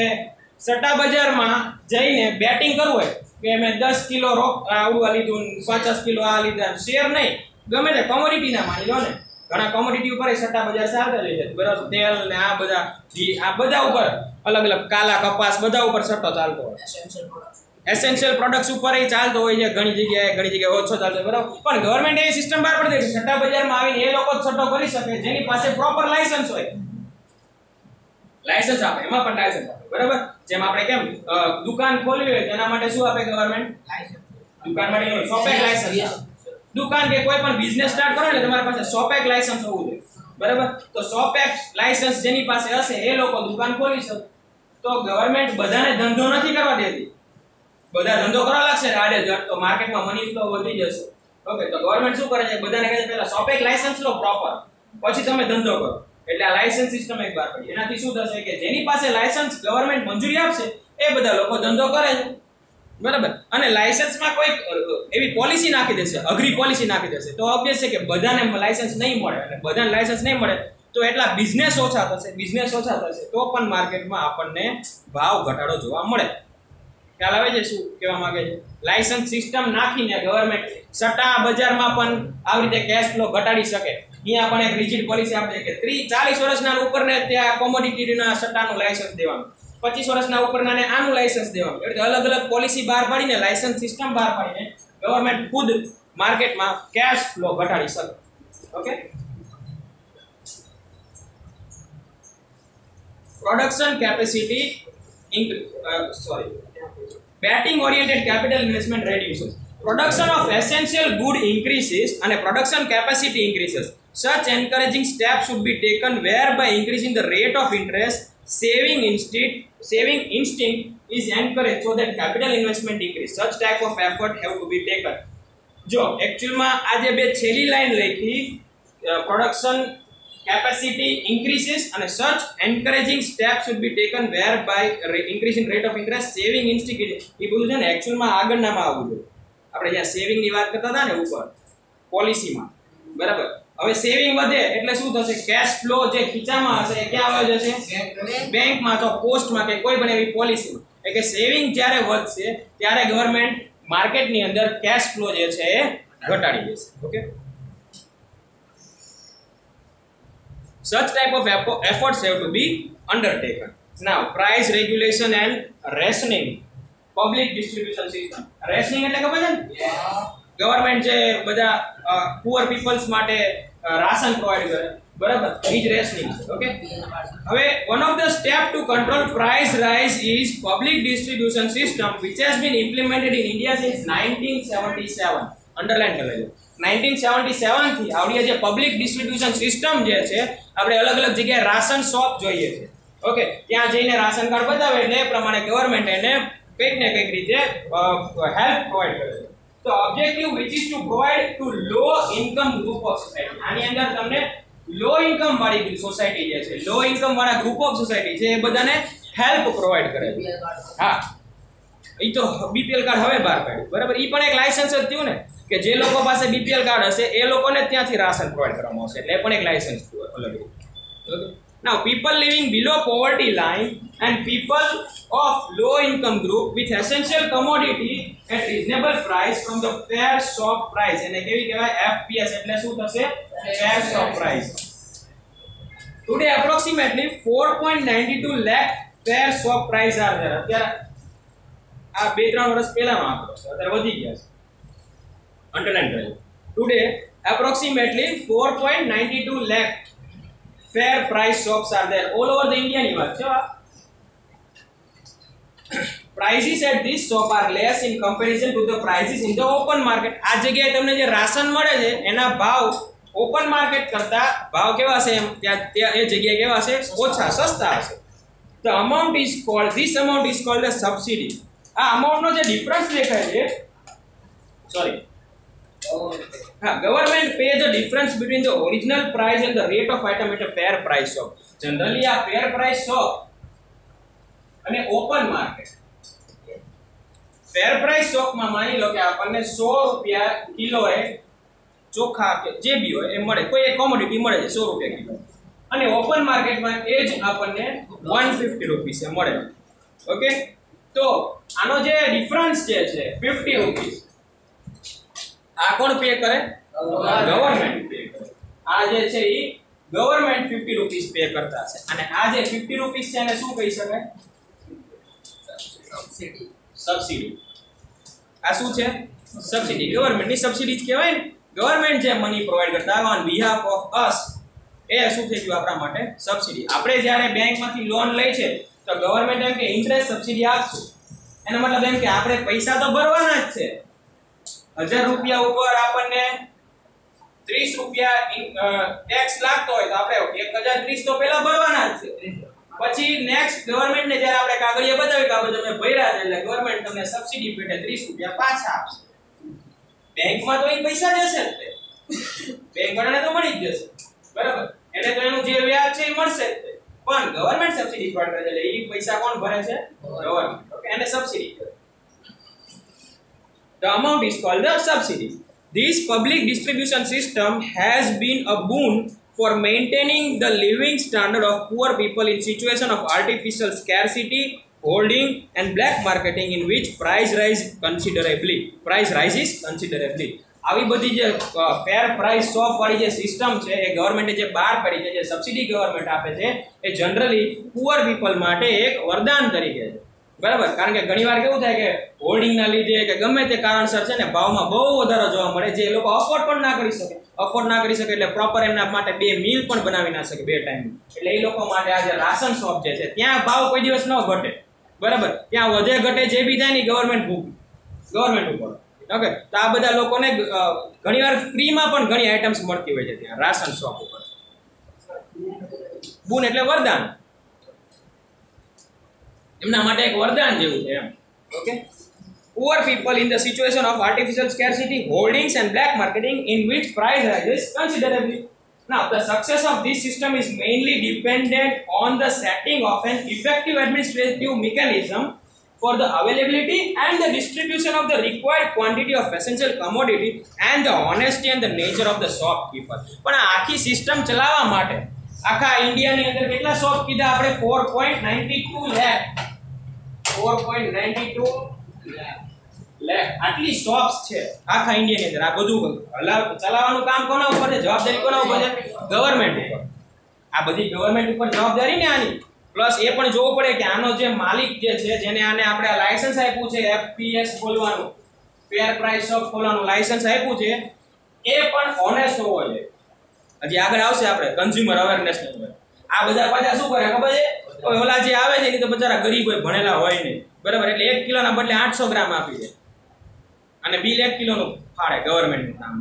સટ્ટા બજારમાં જઈને બેટિંગ કરવું હોય કે મેં 10 કિલો આવડું લીધું, 50 કિલો આ લીધા, શેર નહીં, ગમે તે કોમોડિટીના માની લો ને, ઘણા કોમોડિટી ઉપર સટ્ટા બજાર ચાલતા રહે છે, બરાબર, તેલ ને આ બધા ઉપર અલગ અલગ કાલા કપાસ બધા ઉપર સટ્ટો ચાલતો હોય, એસેન્શિયલ પ્રોડક્ટ્સ ઉપર એ ચાલતો હોય છે, ઘણી જગ્યાએ ઓછો ચાલતો હોય, બરાબર. પણ ગવર્મેન્ટ એ સિસ્ટમ બહાર પડી દે છે સટ્ટા બજારમાં આવીને એ લોકો જ સટ્ટો કરી શકે જેની પાસે પ્રોપર લાયસન્સ હોય. લાયસન્સ આપે, એમાં પણ લાયસન્સ આપે, બરાબર. જેમ આપણે કેમ દુકાન ખોલવી હોય તેના માટે શું આપે ગવર્મેન્ટ? દુકાન માટે શોપેક લાયસન્સ. દુકાન કે કોઈ પણ બિઝનેસ સ્ટાર્ટ કરો ને તમારી પાસે શોપેક લાયસન્સ હોવું જોઈએ, બરાબર. તો શોપેક લાયસન્સ જેની પાસે હશે એ લોકો દુકાન ખોલી શકે. તો ગવર્મેન્ટ બધાને ધંધો નથી કરવા દેતી, બધા ધંધો કરવા લાગશે આડેધડ તો માર્કેટમાં મની ફ્લો વધી જશે. ઓકે, તો ગવર્મેન્ટ શું કરે છે? બધાને કહે છે પહેલા શોપેક લાયસન્સ લો પ્રોપર, પછી તમે ધંધો કરો. એટલે આ લાયસન્સ સિસ્ટમ એક બહાર પડી. એનાથી શું થશે કે જેની પાસે લાયસન્સ ગવર્મેન્ટ મંજૂરી આપશે એ બધા લોકો ધંધો કરે છે, બરાબર. અને લાયસન્સમાં કોઈ એવી પોલિસી નાખી દેશે, અઘરી પોલિસી નાખી દેશે તો ઓબ્વિયસ છે કે બધાને લાયસન્સ નહીં મળે, અને બધાને લાયસન્સ નહીં મળે તો એટલા બિઝનેસ ઓછા થશે તો પણ માર્કેટમાં આપણને ભાવ ઘટાડો જોવા મળે. ખ્યાલ આવે છે શું કહેવા માંગે છે? લાયસન્સ સિસ્ટમ નાખીને ગવર્મેન્ટ સટ્ટા બજારમાં પણ આવી રીતે કેશ ફ્લો ઘટાડી શકે. અહીંયા પણ એક રિજિડ પોલિસી આપે છે કે 40 વર્ષના ઉપરને ત્યાં કોમોડિટીના સટ્ટાનું લાયસન્સ દેવાનું, 25 વર્ષના ઉપરનાને આનું લાયસન્સ દેવાનું. એટલે અલગ અલગ પોલિસી બહાર પાડીને લાયસન્સ સિસ્ટમ બહાર પાડીને ગવર્મેન્ટ ખુદ માર્કેટમાં કેશ ફ્લો ઘટાડી શકે. Okay, production capacity betting oriented capital investment reduces. Production of essential good increases and production capacity increases. Such encouraging steps should be taken whereby increasing the rate of interest, saving instinct is encouraged so that capital investment increase. Such type of effort have to be taken. જો એકચ્યુઅલમાં આ જે બે છેલ્લી લાઈન લખી production capacity increases and such encouraging steps should be taken whereby increasing rate of interest, saving instinct, એ બધું છે ને એકચ્યુઅલમાં આગળનામાં આવવું જોઈએ. આપણે જ્યાં સેવિંગ ની વાત કરતા હતા ને ઉપર પોલિસીમાં, બરાબર. હવે સેવિંગ વધે એટલે શું થશે? કેશ ફ્લો જે ખીચામાં હશે એ ક્યાં આવે જશે? બેંકમાં તો પોસ્ટમાં કે કોઈ પણ એવી પોલિસીમાં. એટલે કે સેવિંગ જ્યારે વધશે ત્યારે ગવર્મેન્ટ માર્કેટની અંદર કેશ ફ્લો જે છે એ ઘટાડી દેશે. Okay, such type of efforts have to be undertaken. Now price regulation and rationing public distribution system. rationing એટલે ખબર છે ને? ગવર્મેન્ટ જે બધા પુઅર પીપલ્સ માટે રાશન પ્રોવાઈડ કરે, બરાબર, એ જ રેશનિંગ. ઓકે, હવે one of the step to control price rise is public distribution system which has been implemented in India since 1977. Underline કરી લેજો. 1977 થી આવડી જે પબ્લિક ડિસ્ટ્રીબ્યુશન સિસ્ટમ જે છે આપણે અલગ અલગ જગ્યાએ રાશન શોપ જોઈએ છે. ઓકે, ત્યાં જઈને રાશન કાર્ડ બતાવે એટલે એ પ્રમાણે ગવર્મેન્ટ એને કંઈક ને કંઈક રીતે હેલ્પ પ્રોવાઈડ કરે છે. તો objective which is two provide two law income group of society. આની અંદર તમને લો ઇન્કમ વાળી સોસાયટી જે છે, લો ઇન્કમ વાળા ગ્રુપ ઓફ સોસાયટી છે એ બધાને હેલ્પ પ્રોવાઈડ કરે છે. હા, એ તો બીપીએલ કાર્ડ હવે બહાર પાડ્યું, બરાબર. એ પણ એક લાયસન્સ જ થયું ને કે જે લોકો પાસે બીપીએલ કાર્ડ હશે એ લોકોને ત્યાંથી રાશન પ્રોવાઈડ કરવામાં આવશે, એટલે એ પણ એક લાયસન્સ અલગ. Okay, now people living below poverty line and people of low income group with essential commodity at reasonable price from the fair shop price, એને કેવી કહેવાય? FPS. એટલે શું થશે? fair shop price. Today approximately 4.92 lakh fair shop price are there. અત્યારે આ 2-3 વર્ષ પહેલાનો આંકડો છે, અત્યારે વધી ગયા છે. અંડરલાઈન કરો. Today approximately 4.92 lakh fair price shops are there all over the India. ની વાત છે. Prices at this shop are less in comparison to the prices in the open market. આ જગ્યાએ તમને જે રાશન મળે છે એના ભાવ ઓપન માર્કેટ કરતા ભાવ કેવા છે? ત્યાં એ જગ્યાએ કેવા છે? ઓછા, સસ્તા હશે. The amount is called, this amount is called a subsidy. આ અમાઉન્ટનો જે ડિફરન્સ દેખાય છે, sorry, Government pay the difference between the original price and the rate of item at a fair price shop. Generally a fair price shop અને open market. Fair price shop માં માની લો કે આપણને 100 રૂપિયા કિલો એ ચોખા કે જે બી હોય એ મળે, કોઈ એક કોમોડિટી મળે છે 100 રૂપિયા કિલો, અને ઓપન માર્કેટમાં એ જ આપણને 150 રૂપિયા એ મળે. ઓકે, તો આનો જે ડિફરન્સ જે છે 50 રૂપિયા આ કોણ પે કરે? ગવર્નમેન્ટ પે કરે. આ જે છે ઈ ગવર્નમેન્ટ 50 રૂપિયા પે કરતા છે, અને આ જે 50 રૂપિયા છે એને શું કહી શકાય? સબસિડી. સબસિડી. આ શું છે? સબસિડી. ગવર્નમેન્ટની સબસિડી જ કહેવાય ને. ગવર્નમેન્ટ જે મની પ્રોવાઈડ કરતા ઓન બિહાફ ઓફ અસ, એ શું થઈ ગયું આપણા માટે? સબસિડી. આપણે જ્યારે બેંકમાંથી લોન લઈ છે તો ગવર્નમેન્ટ એમ કે ઇન્ટરેસ્ટ સબસિડી આપશું, એનો મતલબ એમ કે આપણે પૈસા તો ભરવાના જ છે. 1000 રૂપિયા ઉપર આપણને 30 રૂપિયા ટેક્સ લાગતો હોય તો આપણે 1030 તો પહેલા ભરવાના જ છે. પછી નેક્સ્ટ ગવર્નમેન્ટ ને જ્યારે આપણે કાગળિયા બતાવી કે આ બધું તમે ભર્યા છે એટલે ગવર્નમેન્ટ તમને સબસિડી પેટે 30 રૂપિયા પાછા આપશે. બેંકમાં તો એ પૈસા જશે જ, તે બેંક વાળાને તો મળી જ જશે, બરાબર? એટલે તો એનું જે વ્યાજ છે એ મળશે જ, પણ ગવર્નમેન્ટ સબસિડી પ્રોવાઈડ કરે છે એટલે એ પૈસા કોણ ભરે છે? ગવર્નમેન્ટ. ઓકે, એને સબસિડી કહેવાય. The amount is called the subsidy. This public distribution system has been a boon for maintaining the living standard of poor people in situation of artificial scarcity, hoarding and black marketing in which price rises considerably. આવી બધી જે ફેર પ્રાઇસ શોપ વાળી જે સિસ્ટમ છે એ ગવર્નમેન્ટે જે બહાર પાડી છે, જે સબસિડી ગવર્નમેન્ટ આપે છે, એ જનરલી પુઅર પીપલ માટે એક વરદાન તરીકે છે, બરાબર? કારણ કે ઘણીવાર કેવું થાય કે હોર્ડિંગના લીધે કે ગમે તે કારણસર છે ને ભાવમાં બહુ વધારો જોવા મળે, જે લોકો અફોર્ડ પણ ના કરી શકે. અફોર્ડ ના કરી શકે એટલે પ્રોપર એમના માટે 2 મીલ પણ બનાવી ના શકે 2 ટાઈમ. એટલે એ લોકો માટે આ જે રાશન શોપ જે છે ત્યાં ભાવ કોઈ દિવસ ન ઘટે, બરાબર? ત્યાં વધે ઘટે જે બી થાય ને ગવર્નમેન્ટ ઉપર. ઓકે, તો આ બધા લોકોને ઘણીવાર ફ્રીમાં પણ ઘણી આઇટમ્સ મળતી હોય છે ત્યાં રાશન શોપ ઉપર. બૂન એટલે વરદાન, એમના માટે એક વરદાન જેવું છે એમ. Okay, poor people in the situation of artificial scarcity, hoardings and black marketing in which price rises considerably. Now the success of this system is mainly dependent on the setting of an effective administrative mechanism for the availability and the distribution of the required quantity of essential commodity and the honesty and the nature of the shopkeeper. પણ આ આખી સિસ્ટમ ચલાવવા માટે આખા ઇન્ડિયાની અંદર કેટલા શોપ કીધા આપણે? 4.92 લાખ. 4.92 લાખ આટલી શોપ્સ છે આખા ઇન્ડિયાની અંદર. આ બધું ચલાવવાનું કામ કોના ઉપર છે? જવાબદારી કોના ઉપર છે? ગવર્નમેન્ટ ઉપર. આ બધી ગવર્નમેન્ટ ઉપર જવાબદારી ને આની. પ્લસ એ પણ જોવું પડે કે આનો જે માલિક જે છે, જેને આને આપણે લાયસન્સ આપ્યું છે એફપીએસ ખોલવાનું, ફેર પ્રાઇસ શોપ ખોલવાનું લાયસન્સ આપ્યું છે, એ પણ ઓનેસ્ટ હોવો જોઈએ. હજી આગળ આવશે આપણે કન્ઝ્યુમર અવેરનેસ ને. આ બધા પાછા શું કરે ખબર છે? ઓલા જે આવે છે એ તો બચારા ગરીબ હોય, ભણેલા હોય નહીં, બરાબર? એટલે 1 કિલોના બદલે 800 ગ્રામ આપી દે અને બિલ 1 કિલોનું ફાળે ગવર્નમેન્ટનું નામ.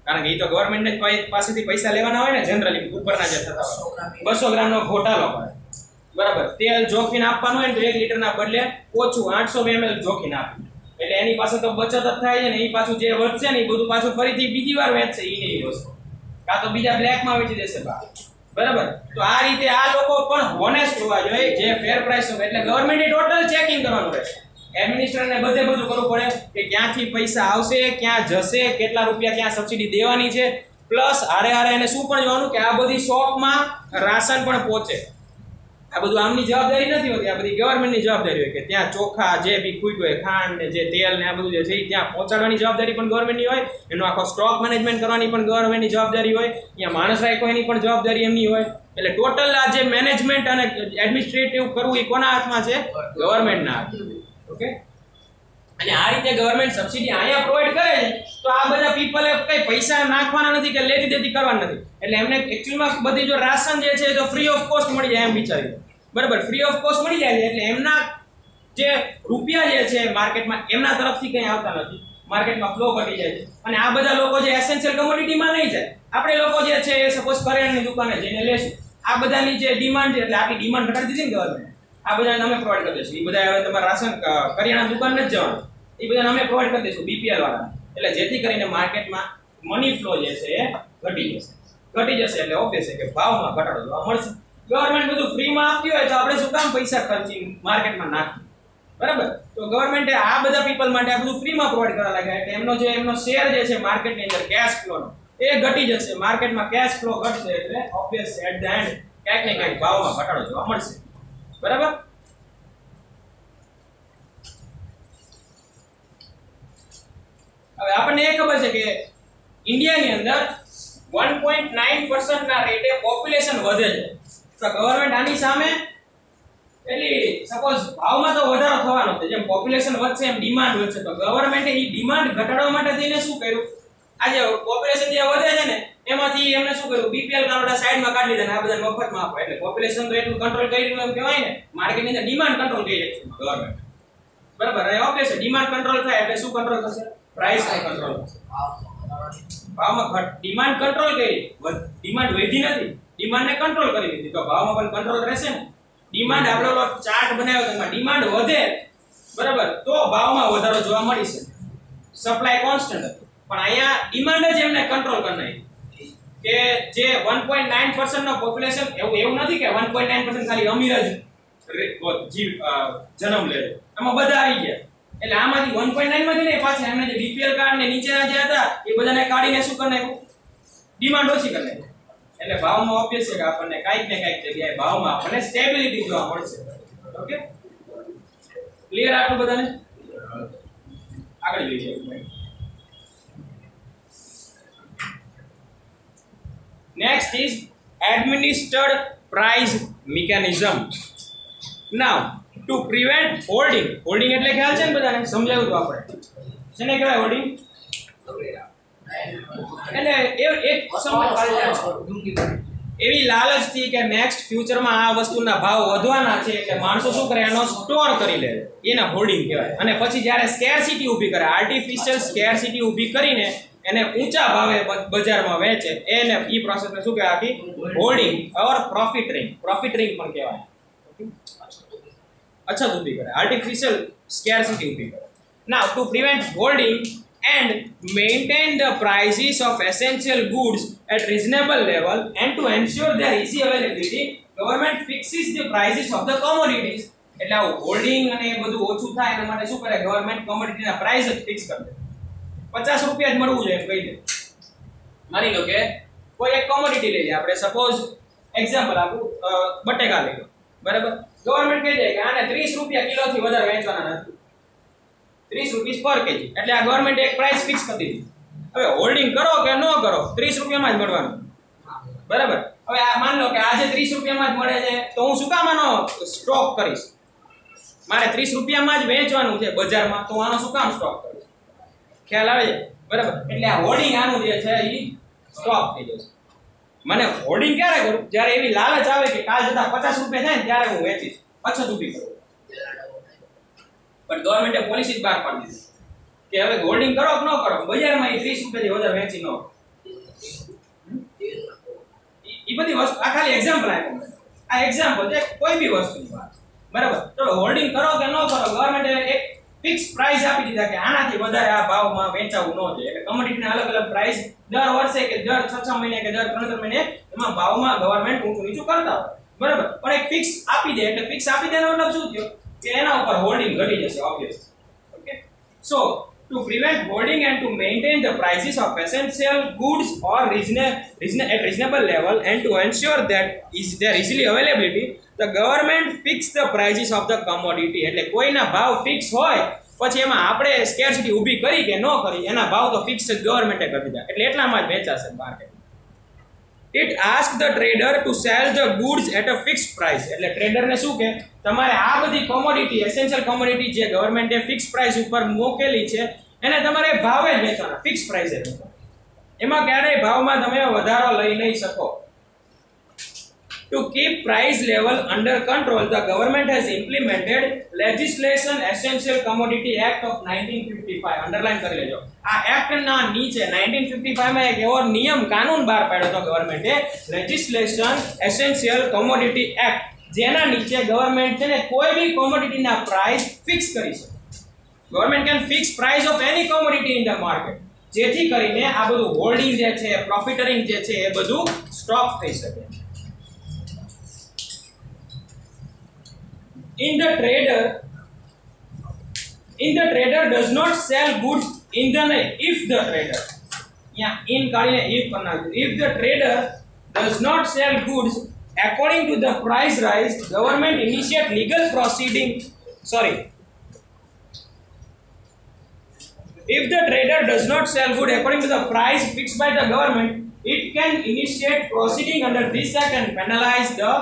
કારણ કે એ તો ગવર્નમેન્ટને પાસેથી પૈસા લેવાના હોય ને, જનરલી ઉપરના જે થતા હોય 200 ગ્રામનો ઘોટાલો કરે, બરાબર? તેલ જોખીને આપવાનું હોય ને તો 1 લીટરના બદલે ઓછું 800 ml જોખીને આપે, એટલે એની પાસે તો બચત જ થાય છે ને. એ પાછું જે વધશે ને એ બધું પાછું ફરીથી બીજી વાર વેચશે એ વસ્તુ, કાં તો બીજા બ્લેકમાં વેચી દેશે બહાર, બરાબર? તો આ રીતે આ લોકો પણ હોનેસ્ટ હોવા જોઈએ જે ફેર પ્રાઇસ હોય. એટલે ગવર્નમેન્ટે ટોટલ ચેકિંગ કરવાનું રહેશે. એડમિનિસ્ટ્રેટરને બધું કરવું પડે કે ક્યાંથી પૈસા આવશે, ક્યાં જશે, કેટલા રૂપિયા ક્યાં સબસિડી દેવાની છે. પ્લસ હારે એને શું પણ જોવાનું કે આ બધી શોપમાં રાશન પણ પહોંચે. આ બધું આમની જવાબદારી નથી હોતી, આ બધી ગવર્નમેન્ટની જવાબદારી હોય કે ત્યાં ચોખા જે બી ખૂટ્યું હોય, ખાંડ ને જે તેલ ને આ બધું જે છે ત્યાં પહોંચાડવાની જવાબદારી પણ ગવર્નમેન્ટની હોય. એનો આખો સ્ટોક મેનેજમેન્ટ કરવાની પણ ગવર્નમેન્ટની જવાબદારી હોય. ત્યાં માણસ રાખો એની પણ જવાબદારી એમની હોય. એટલે ટોટલ આ જે મેનેજમેન્ટ અને એડમિનિસ્ટ્રેટિવ કરવું એ કોના હાથમાં છે? ગવર્નમેન્ટના હાથમાં. ઓકે, અને આ રીતે ગવર્નમેન્ટ સબસિડી અહીંયા પ્રોવાઈડ કરે છે તો આ બધા પીપલે કઈ પૈસા નાખવાના નથી કે લેતી દેતી કરવાના નથી. એટલે એમને એકચ્યુઅલમાં બધી જો રાશન જે છે તો ફ્રી ઓફ કોસ્ટ મળી જાય એમ વિચારી, બરાબર? ફ્રી ઓફ કોસ્ટ મળી જાય છે એટલે એમના જે રૂપિયા જે છે માર્કેટમાં એમના તરફથી કંઈ આવતા નથી, માર્કેટમાં ફ્લો ઘટી જાય છે. અને આ બધા લોકો જે એસેન્શિયલ કમોડિટીમાં નહીં જાય, આપણે લોકો જે છે એ સપોઝ કરિયાણાની દુકાને જઈને લેશું, આ બધાની જે ડિમાન્ડ છે એટલે આટલી ડિમાન્ડ ઘટાડી દીધી ને ગવર્નમેન્ટ, આ બધાને અમે પ્રોવાઈડ કરી દઈશું. એ બધા હવે તમારે રાશન કરિયાણા દુકાન નથી જવાનું, એ બધાને અમે પ્રોવાઈડ કરી દઈશું બીપીએલ વાળા. એટલે જેથી કરીને માર્કેટમાં મની ફ્લો જે છે એ ઘટી જશે એટલે ઓબ્વિયસ છે કે ભાવમાં ઘટાડો જોવા મળશે. ગવર્મેન્ટ બધું ફ્રીમાં આપતી હોય તો આપણે શું કામ પૈસા ખર્ચી માર્કેટમાં નાખીએ, બરાબર? તો ગવર્મેન્ટે આ બધા પીપલ માટે આ બધું ફ્રીમાં પ્રોવાઈડ કરવા લાગ્યા એટલે એમનો શેર જે છે માર્કેટની અંદર કેશ ફ્લોનો એ ઘટી જશે. માર્કેટમાં કેશ ફ્લો ઘટશે એટલે ઓબ્વિયસ એટ ધ એન્ડ ક્યાંક ને ક્યાંક ભાવમાં ઘટાડો જોવા મળશે, બરાબર? હવે આપણને એ ખબર છે કે ઇન્ડિયાની અંદર 1.9% ના રેટે પોપ્યુલેશન વધે છે. તો ગવર્મેન્ટ આની સામે એટલે સપોઝ ભાવમાં તો વધારો થવાનો છે, જેમ પોપ્યુલેશન વધશે એમ ડિમાન્ડ વધશે. તો ગવર્મેન્ટે એ ડિમાન્ડ ઘટાડવા માટે થઈને શું કર્યું, આજે પોપ્યુલેશન જે વધે છે ને એમાંથી એમને શું કર્યું, બીપીએલ કાર્ડના સાઈડમાં કાઢી દીધા, આ બધા મફતમાં આપો. એટલે પોપ્યુલેશન તો એટલું કંટ્રોલ કરી રહ્યું એમ કહેવાય ને, માર્કેટની અંદર ડિમાન્ડ કંટ્રોલ કરી રહી છે ગવર્મેન્ટ, બરાબર? અને ઓબ્વિયસ ડિમાન્ડ કંટ્રોલ થાય એટલે શું કંટ્રોલ થશે, પ્રાઇસ કંટ્રોલ થશે. ભાવમાં ડિમાન્ડ કંટ્રોલ કરી, ડિમાન્ડ વધી નથી, ડિમાન્ડને કંટ્રોલ કરી દીધી, તો ભાવમાં પણ કંટ્રોલ રહેશે ને. ડિમાન્ડ આપણો ચાર્ટ બનાવ્યો તો એમાં ડિમાન્ડ વધે, બરાબર, તો ભાવમાં વધારો જોવા મળી શકે. સપ્લાય કોન્સ્ટન્ટ હતું પણ અહીંયા ડિમાન્ડ જ એમને કંટ્રોલ કરી નાખી કે જે 1.9% નો પોપ્યુલેશન, એવું નથી કે 1.9% ખાલી અમીર જ જન્મ લે, એમાં બધા આવી ગયા. એટલે આમાંથી 1.9 માંથી નહીં, પાછા એમને જે બીપીએલ કાર્ડ ને નીચેના જે હતા એ બધાને કાઢીને શું કરી નાખ્યું, ડિમાન્ડ ઓછી કરી નાખી. એટલે ભાવમાં ઓબ્વિયસ છે કે આપણને કાઈક ને કાઈક જગ્યાએ ભાવમાં આપણને સ્ટેબિલિટી જોવા મળશે. ઓકે, ક્લિયર આટલું બધાને? આગળ જોઈએ. Next is administered price mechanism. Now, to prevent hoarding એટલે ખ્યાલ છે ને બધાને, સમજાવ્યું તો આપણે. શેને કહેવાય હોર્ડિંગ? એટલે એક એવી લાલચ થી કે નેક્સ્ટ ફ્યુચરમાં આ વસ્તુના ભાવ વધવાના છે એટલે માણસો શું કરે, એનો સ્ટોર કરી લે, એને હોર્ડિંગ કહેવાય. અને પછી જ્યારે સ્કેરસિટી ઊભી કરે, આર્ટિફિશિયલ સ્કેરસિટી ઊભી કરીને એને ઊંચા ભાવે બજારમાં વેચે, એને ઈ પ્રોસેસને શું કહેવાય, આખી હોર્ડિંગ ઓર પ્રોફિટરિંગ પણ કહેવાય. અચ્છા, ઊભી કરે, આર્ટિફિશિયલ સ્કેરસિટી ઊભી કરે. Now to prevent hoarding and maintain the prices of essential goods at reasonable level and to ensure their easy availability, government fixes the prices of the commodities. એટલે હોલ્ડિંગ અને બધું ઓછું થાય એના માટે શું કરે, ગવર્મેન્ટ કોમોડિટીના પ્રાઇસ જ ફિક્સ કરી દે. 50 રૂપિયા જ મળવું જોઈએ એમ કહી દે. માની લો કે કોઈ એક કોમોડિટી લઈ લે, આપણે સપોઝ એક્ઝામ્પલ આપું, બટેકા લઈ લો, બરાબર? ગવર્મેન્ટ કહી દે કે આને 30 રૂપિયા કિલોથી વધારે વેચવાના નથી, 30 રૂપીસ પર કેજી. એટલે આ ગવર્મેન્ટ એક પ્રાઇસ ફિક્સ કરી દીધી. હવે હોલ્ડિંગ કરો કે ન કરો, 30 રૂપિયામાં જ મળવાનું, બરાબર? હવે આ માન લો કે આજે 30 રૂપિયામાં જ મળે છે, તો હું શું કામ આનો સ્ટોક કરીશ? મારે 30 રૂપિયામાં જ વેચવાનું છે બજારમાં, તો આનો શું કામ સ્ટોક કરીશ? ખ્યાલ આવે છે, બરાબર? એટલે આ હોલ્ડિંગ આનું જે છે એ સ્ટોક થઈ જશે. મને હોલ્ડિંગ ક્યારે કરું? જ્યારે એવી લાલચ આવે કે કાલ જતા 50 રૂપિયા થાય ને ત્યારે હું વેચીશ, અછત ઊભી કરું. પણ ગવર્મેન્ટે પોલિસી જ બહાર પાડી દીધી કે હવે હોલ્ડિંગ કરો કે ન કરો, બજારમાં 30 રૂપિયાથી વધારે વેચી ન. એ બધી વસ્તુ આ ખાલી એક્ઝામ્પલ આપ્યો, આ એક્ઝામ્પલ છે કોઈ બી વસ્તુની વાત, બરાબર? તો હોલ્ડિંગ કરો કે ન કરો, ગવર્મેન્ટે એક ફિક્સ પ્રાઇસ આપી દીધા કે આનાથી વધારે આ ભાવમાં વેચાવું ન જોઈએ. એટલે કમોડિટીના અલગ અલગ પ્રાઇસ દર વર્ષે કે દર 6 મહિને કે દર 3 મહિને એમાં ભાવમાં ગવર્મેન્ટ ઊંચું નીચું કરતા હોય, બરાબર? પણ એક ફિક્સ આપી દે, એટલે ફિક્સ આપી દેનો મતલબ શું થયો કે એના ઉપર હોલ્ડિંગ ઘટી જશે, obvious. Okay, so to prevent hoarding and to maintain the prices of essential goods or at reasonable level and to ensure that their easily availability, the government fix the prices of the commodity. એટલે કોઈના ભાવ ફિક્સ હોય પછી એમાં આપણે સ્કેરસિટી ઊભી કરી કે ન કરી, એના ભાવ તો ફિક્સ જ ગવર્મેન્ટે કરી દીધા, એટલે એટલામાં જ વેચાશે market. It asks the trader to sell the goods at a fixed price. એટલે ટ્રેડરને શું કે તમારે આ બધી કોમોડિટી, એસેન્શિયલ કોમોડિટી જે ગવર્મેન્ટે ફિક્સ પ્રાઇસ ઉપર મૂકેલી છે એને તમારે ભાવે જ વેચવાના, ફિક્સ પ્રાઇસે વેચવાના. એમાં ક્યારેય ભાવમાં તમે વધારો લઈ નહીં શકો. To keep price level under control, the government has implemented legislation Essential Commodity Act of 1955. Underline કરી લેજો. આ એક્ટ ના નીચે 1955 માં એક એવો નિયમ કાનૂન બહાર પાડ્યો હતો ગવર્મેન્ટે, લેજિસ્લેશન એસેન્શિયલ કોમોડિટી એક્ટ, જેના નીચે ગવર્મેન્ટ છે ને કોઈ બી કોમોડિટીના પ્રાઇસ ફિક્સ કરી શકે. Government can fix price of any commodity in the market, જેથી કરીને આ બધું હોલ્ડિંગ જે છે, પ્રોફિટરિંગ જે છે એ બધું સ્ટોપ થઈ શકે. In the trader does not sell goods in the if the trader, yeah, in કાઢીને if બનાવ્યું, if the trader does not sell goods according to the price rise, government initiate legal proceeding. Sorry, if the trader does not sell good according to the price fixed by the government, it can initiate proceeding under this act and penalize the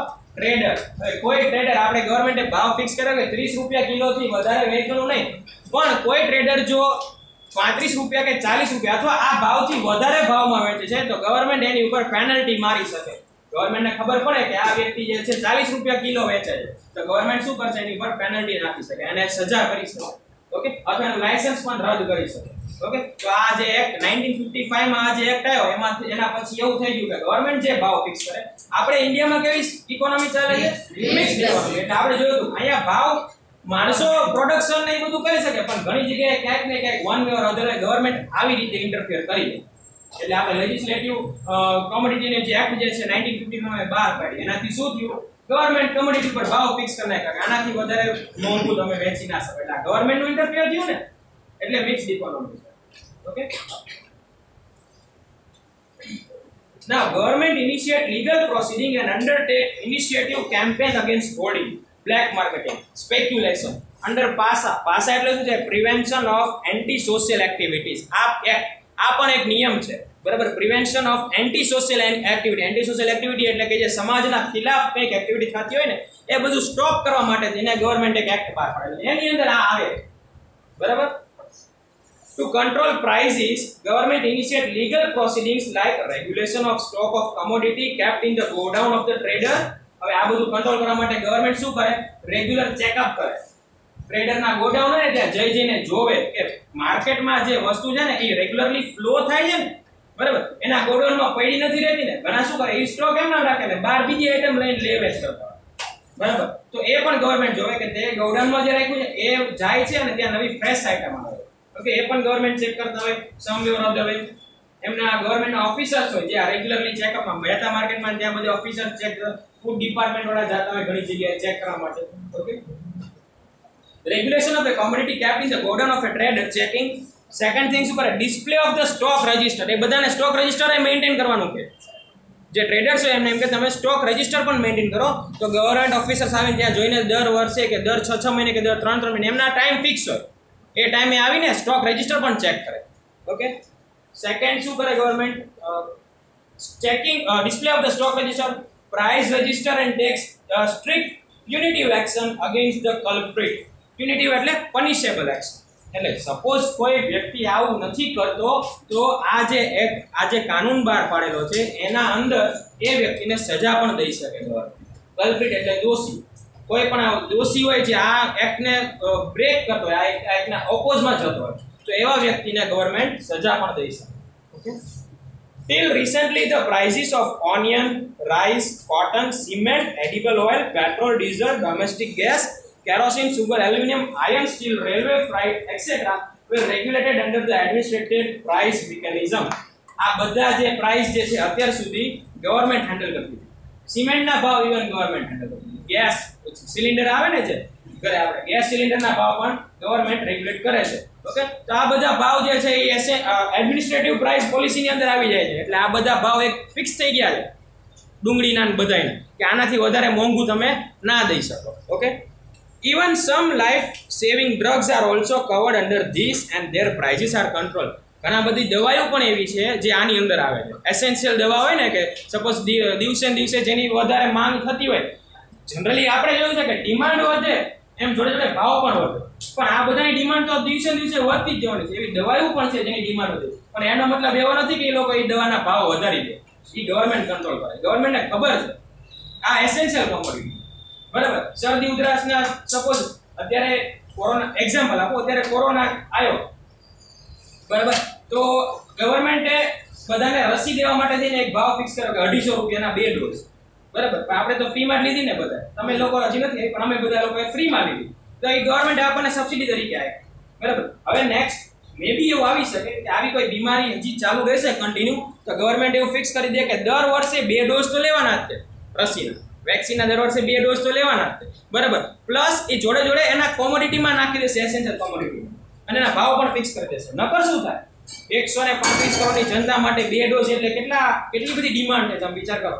trader. કોઈ ટ્રેડર, આપણે ગવર્મેન્ટે ભાવ ફિક્સ કર્યો કે 30 રૂપિયા કિલો થી વધારે વેચવાનું નહીં, પણ કોઈ ટ્રેડર જો 35 રૂપિયા કે 40 રૂપિયા અથવા આ ભાવથી વધારે ભાવમાં વેચે છે તો ગવર્મેન્ટ એની ઉપર પેનલ્ટી મારી શકે. ગવર્મેન્ટને ખબર પડે કે આ વ્યક્તિ જે છે 40 રૂપિયા કિલો વેચે છે તો ગવર્મેન્ટ શું કરશે, એની ઉપર પેનલ્ટી નાખી શકે અને સજા કરી શકે. ઓકે, અથવા એનું લાયસન્સ પણ રદ કરી શકે. ઓકે, તો આ જે એક્ટ 1955 માં આ જે એક્ટ આવ્યો એમાં એના પછી એવું થઈ ગયું કે ગવર્મેન્ટ જે ભાવ ફિક્સ કરે, આપણે ઇન્ડિયામાં કેવી ઇકોનોમી ચાલે છે, મિક્સ ઇકોનોમી. એટલે આપણે જોયું હતું અહીંયા ભાવ માણસો પ્રોડક્શન ને એ બધું કરી શકે, પણ ઘણી જગ્યાએ ક્યાંક ને ક્યાંક વન વે ઓર અધર ગવર્મેન્ટ આવી રીતે ઇન્ટરફિયર કરી દે. એટલે આપણે લેજિસ્લેટિવ કોમોડિટીની જે એક્ટ જે છે 1955 માં બહાર પાડી, એનાથી શું થયું, ગવર્મેન્ટ કમોડિટી પર ભાવ ફિક્સ કરી નાખ્યા કે આનાથી વધારે મોંઘું તમે વેચી ના શકો. એટલે ગવર્મેન્ટ નું ઇન્ટરફિયર થયું ને, એટલે મિક્સ ઇકોનોમી છે. Okay, now government initiate legal proceeding and undertake initiative campaign against hoarding, black marketing, speculation under PASA એટલે શું છે, prevention of anti social activities. આ પણ એક નિયમ છે, બરાબર. Prevention of anti social activity. Anti social activity એટલે કે જે સમાજના ખિલાફ કંઈક એક્ટિવિટી થતી હોય ને એ બધું સ્ટોપ કરવા માટે એને ગવર્મેન્ટ એક એક્ટ બહાર પાડેલી, એની અંદર આ આવે, બરાબર. To control prices, government initiate legal proceedings like regulation of stock of commodity kept in the godown of the trader. હવે આ બધું કંટ્રોલ કરવા માટે ગવર્મેન્ટ શું કરે, રેગ્યુલર ચેકઅપ કરે. ટ્રેડરના ગોડાઉન હોય ને ત્યાં જઈને જોવે કે માર્કેટમાં જે વસ્તુ છે ને એ રેગ્યુલરલી ફ્લો થાય છે ને, બરાબર, એના ગોડાઉનમાં પડી નથી રહેતી ને. ઘણા શું કરે, એ સ્ટોક એમ ના રાખે ને બહાર બીજી આઈટમ લઈને લે વેચ કરતા, બરાબર. તો એ પણ ગવર્મેન્ટ જોવે કે તે ગોડાઉનમાં જે રાખ્યું છે એ જાય છે અને ત્યાં નવી ફ્રેશ આઈટમ આવે. ઓકે, એ પણ ગવર્મેન્ટ ચેક કરતા હોય. સમ વે ઓર અધર વે એમના ગવર્મેન્ટના ઓફિસર્સ હોય જે રેગ્યુલરલી ચેકઅપમાં, મહેતા માર્કેટમાં ત્યાં બધા ઓફિસર્સ ચેક, ફૂડ ડિપાર્ટમેન્ટ વાળા જતા હોય ઘણી જગ્યાએ ચેક કરવા માટે. Okay, regulation of a commodity kept in the godown of a trader checking. Second thing super display of the stock register. એ બધાને સ્ટોક રજિસ્ટર એ મેન્ટેન કરવાનું કે જે ટ્રેડર્સ હોય એમને એમ કે તમે સ્ટોક રજિસ્ટર પણ મેન્ટેન કરો. તો ગવર્મેન્ટ ઓફિસર્સ આવીને ત્યાં જોઈને દર વર્ષે કે દર 6 મહિને કે દર 3 મહિને એમના ટાઈમ ફિક્સ હોય, એ ટાઈમે આવીને સ્ટોક રજિસ્ટર પણ ચેક કરે. ઓકે, સેકન્ડ શું કરે government, checking display of the stock register, price register and tax strict પ્યુનિટિવ action against the culprit. પ્યુનિટિવ એટલે પનિશેબલ એક્શન. એટલે સપોઝ કોઈ વ્યક્તિ આવું નથી કરતો તો આ જે કાનૂન બહાર પાડેલો છે એના અંદર એ વ્યક્તિને સજા પણ દઈ શકે. કલ્પ્રિટ એટલે દોષી. કોઈ પણ દોષી હોય જે આ એક્ટને બ્રેક કરતો હોય, આ એક્ટના ઓપોઝમાં જતો હોય તો એવા વ્યક્તિને ગવર્મેન્ટ સજા પણ દઈ શકે. Okay, till recently the prices of onion, rice, cotton, cement, edible oil, petrol, diesel, domestic gas, kerosene, sugar, aluminum, iron, steel, railway freight, etc. were regulated under the administrative price mechanism. આ બધા જે પ્રાઇસ જે છે અત્યાર સુધી ગવર્મેન્ટ હેન્ડલ કરતી હતી. સિમેન્ટના ભાવ ઇવન ગવર્મેન્ટ હેન્ડલ કરતી હતી. ગેસ સિલિન્ડર આવે ને જે ઘરે આપણે ગેસ સિલિન્ડરના ભાવ પણ ગવર્મેન્ટ રેગ્યુલેટ કરે છે. ઓકે, તો આ બધા ભાવ જે છે એ એડમિનિસ્ટ્રેટિવ પ્રાઇસ પોલિસીની અંદર આવી જાય છે. એટલે આ બધા ભાવ એક ફિક્સ થઈ ગયા છે ડુંગળીના ને બધાયના, કે આનાથી વધારે મોંઘું તમે ના દઈ શકો. Okay, even some life saving drugs are also covered under this and their prices are controlled. ઘણા બધી દવાઓ પણ એવી છે જે આની અંદર આવે છે. એસેન્શિયલ દવા હોય ને કે સપોઝ દિવસે ને દિવસે જેની વધારે માંગ થતી હોય, જનરલી આપણે જોયું છે કે ડિમાન્ડ વધે એમ જોડે જોડે ભાવ પણ વધે, પણ આ બધાની ડિમાન્ડ તો દિવસે દિવસે વધતી જ જવાની છે. એવી દવાઓ પણ છે જેની ડિમાન્ડ વધે, પણ એનો મતલબ એવો નથી કે એ લોકો એ દવાના ભાવ વધારી દે. એ ગવર્મેન્ટ કંટ્રોલ કરે. ગવર્મેન્ટને ખબર છે આ એસેન્શિયલ કોમોડિટી, બરાબર. શરદી ઉધરસના સપોઝ અત્યારે કોરોના એક્ઝામ્પલ આપો, અત્યારે કોરોના આવ્યો, બરાબર, તો ગવર્મેન્ટે બધાને રસી દેવા માટે થઈને એક ભાવ ફિક્સ કર્યો કે 250 રૂપિયાના 2 ડોઝ, બરાબર. પણ આપણે તો ફ્રીમાં લીધી ને બધા, તમે લોકો હજી નથી પણ અમે બધા લોકોએ ફ્રીમાં લીધી. તો એ ગવર્મેન્ટ આપણને સબસિડી તરીકે આપે. બરાબર. હવે નેક્સ્ટ મે બી એવું આવી શકે કે આવી કોઈ બીમારી હજી ચાલુ રહેશે કન્ટિન્યુ, તો ગવર્મેન્ટ એવું ફિક્સ કરી દે કે દર વર્ષે 2 ડોઝ તો લેવાના જ છે રસીના, વેક્સિનના દર વર્ષે 2 ડોઝ તો લેવાના જ છે, બરાબર. પ્લસ એ જોડે જોડે એના કોમોડિટીમાં નાખી દેશે, એસેન્શિયલ કોમોડિટીમાં, અને એના ભાવ પણ ફિક્સ કરી દેશે. નકર શું થાય, 135 કરોડની જનતા માટે 2 ડોઝ એટલે કેટલી બધી ડિમાન્ડ છે, તમે વિચાર કરો.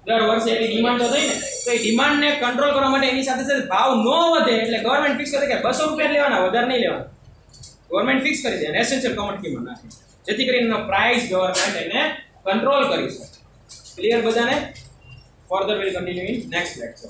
દર વર્ષે એટલી ડિમાન્ડ તો થઈ ને, તો એ ડિમાન્ડને કંટ્રોલ કરવા માટે એની સાથે સાથે ભાવ ન વધે એટલે ગવર્મેન્ટ ફિક્સ કરે કે 200 રૂપિયા લેવાના, વધારે નહીં લેવાના. ગવર્મેન્ટ ફિક્સ કરી દે અને એસેન્શિયલ કોમોડિટીમાં નાખે, જેથી કરીને પ્રાઇસ ગવર્મેન્ટ એને કંટ્રોલ કરી શકે. ક્લિયર બધાને? Further will continue in next lecture.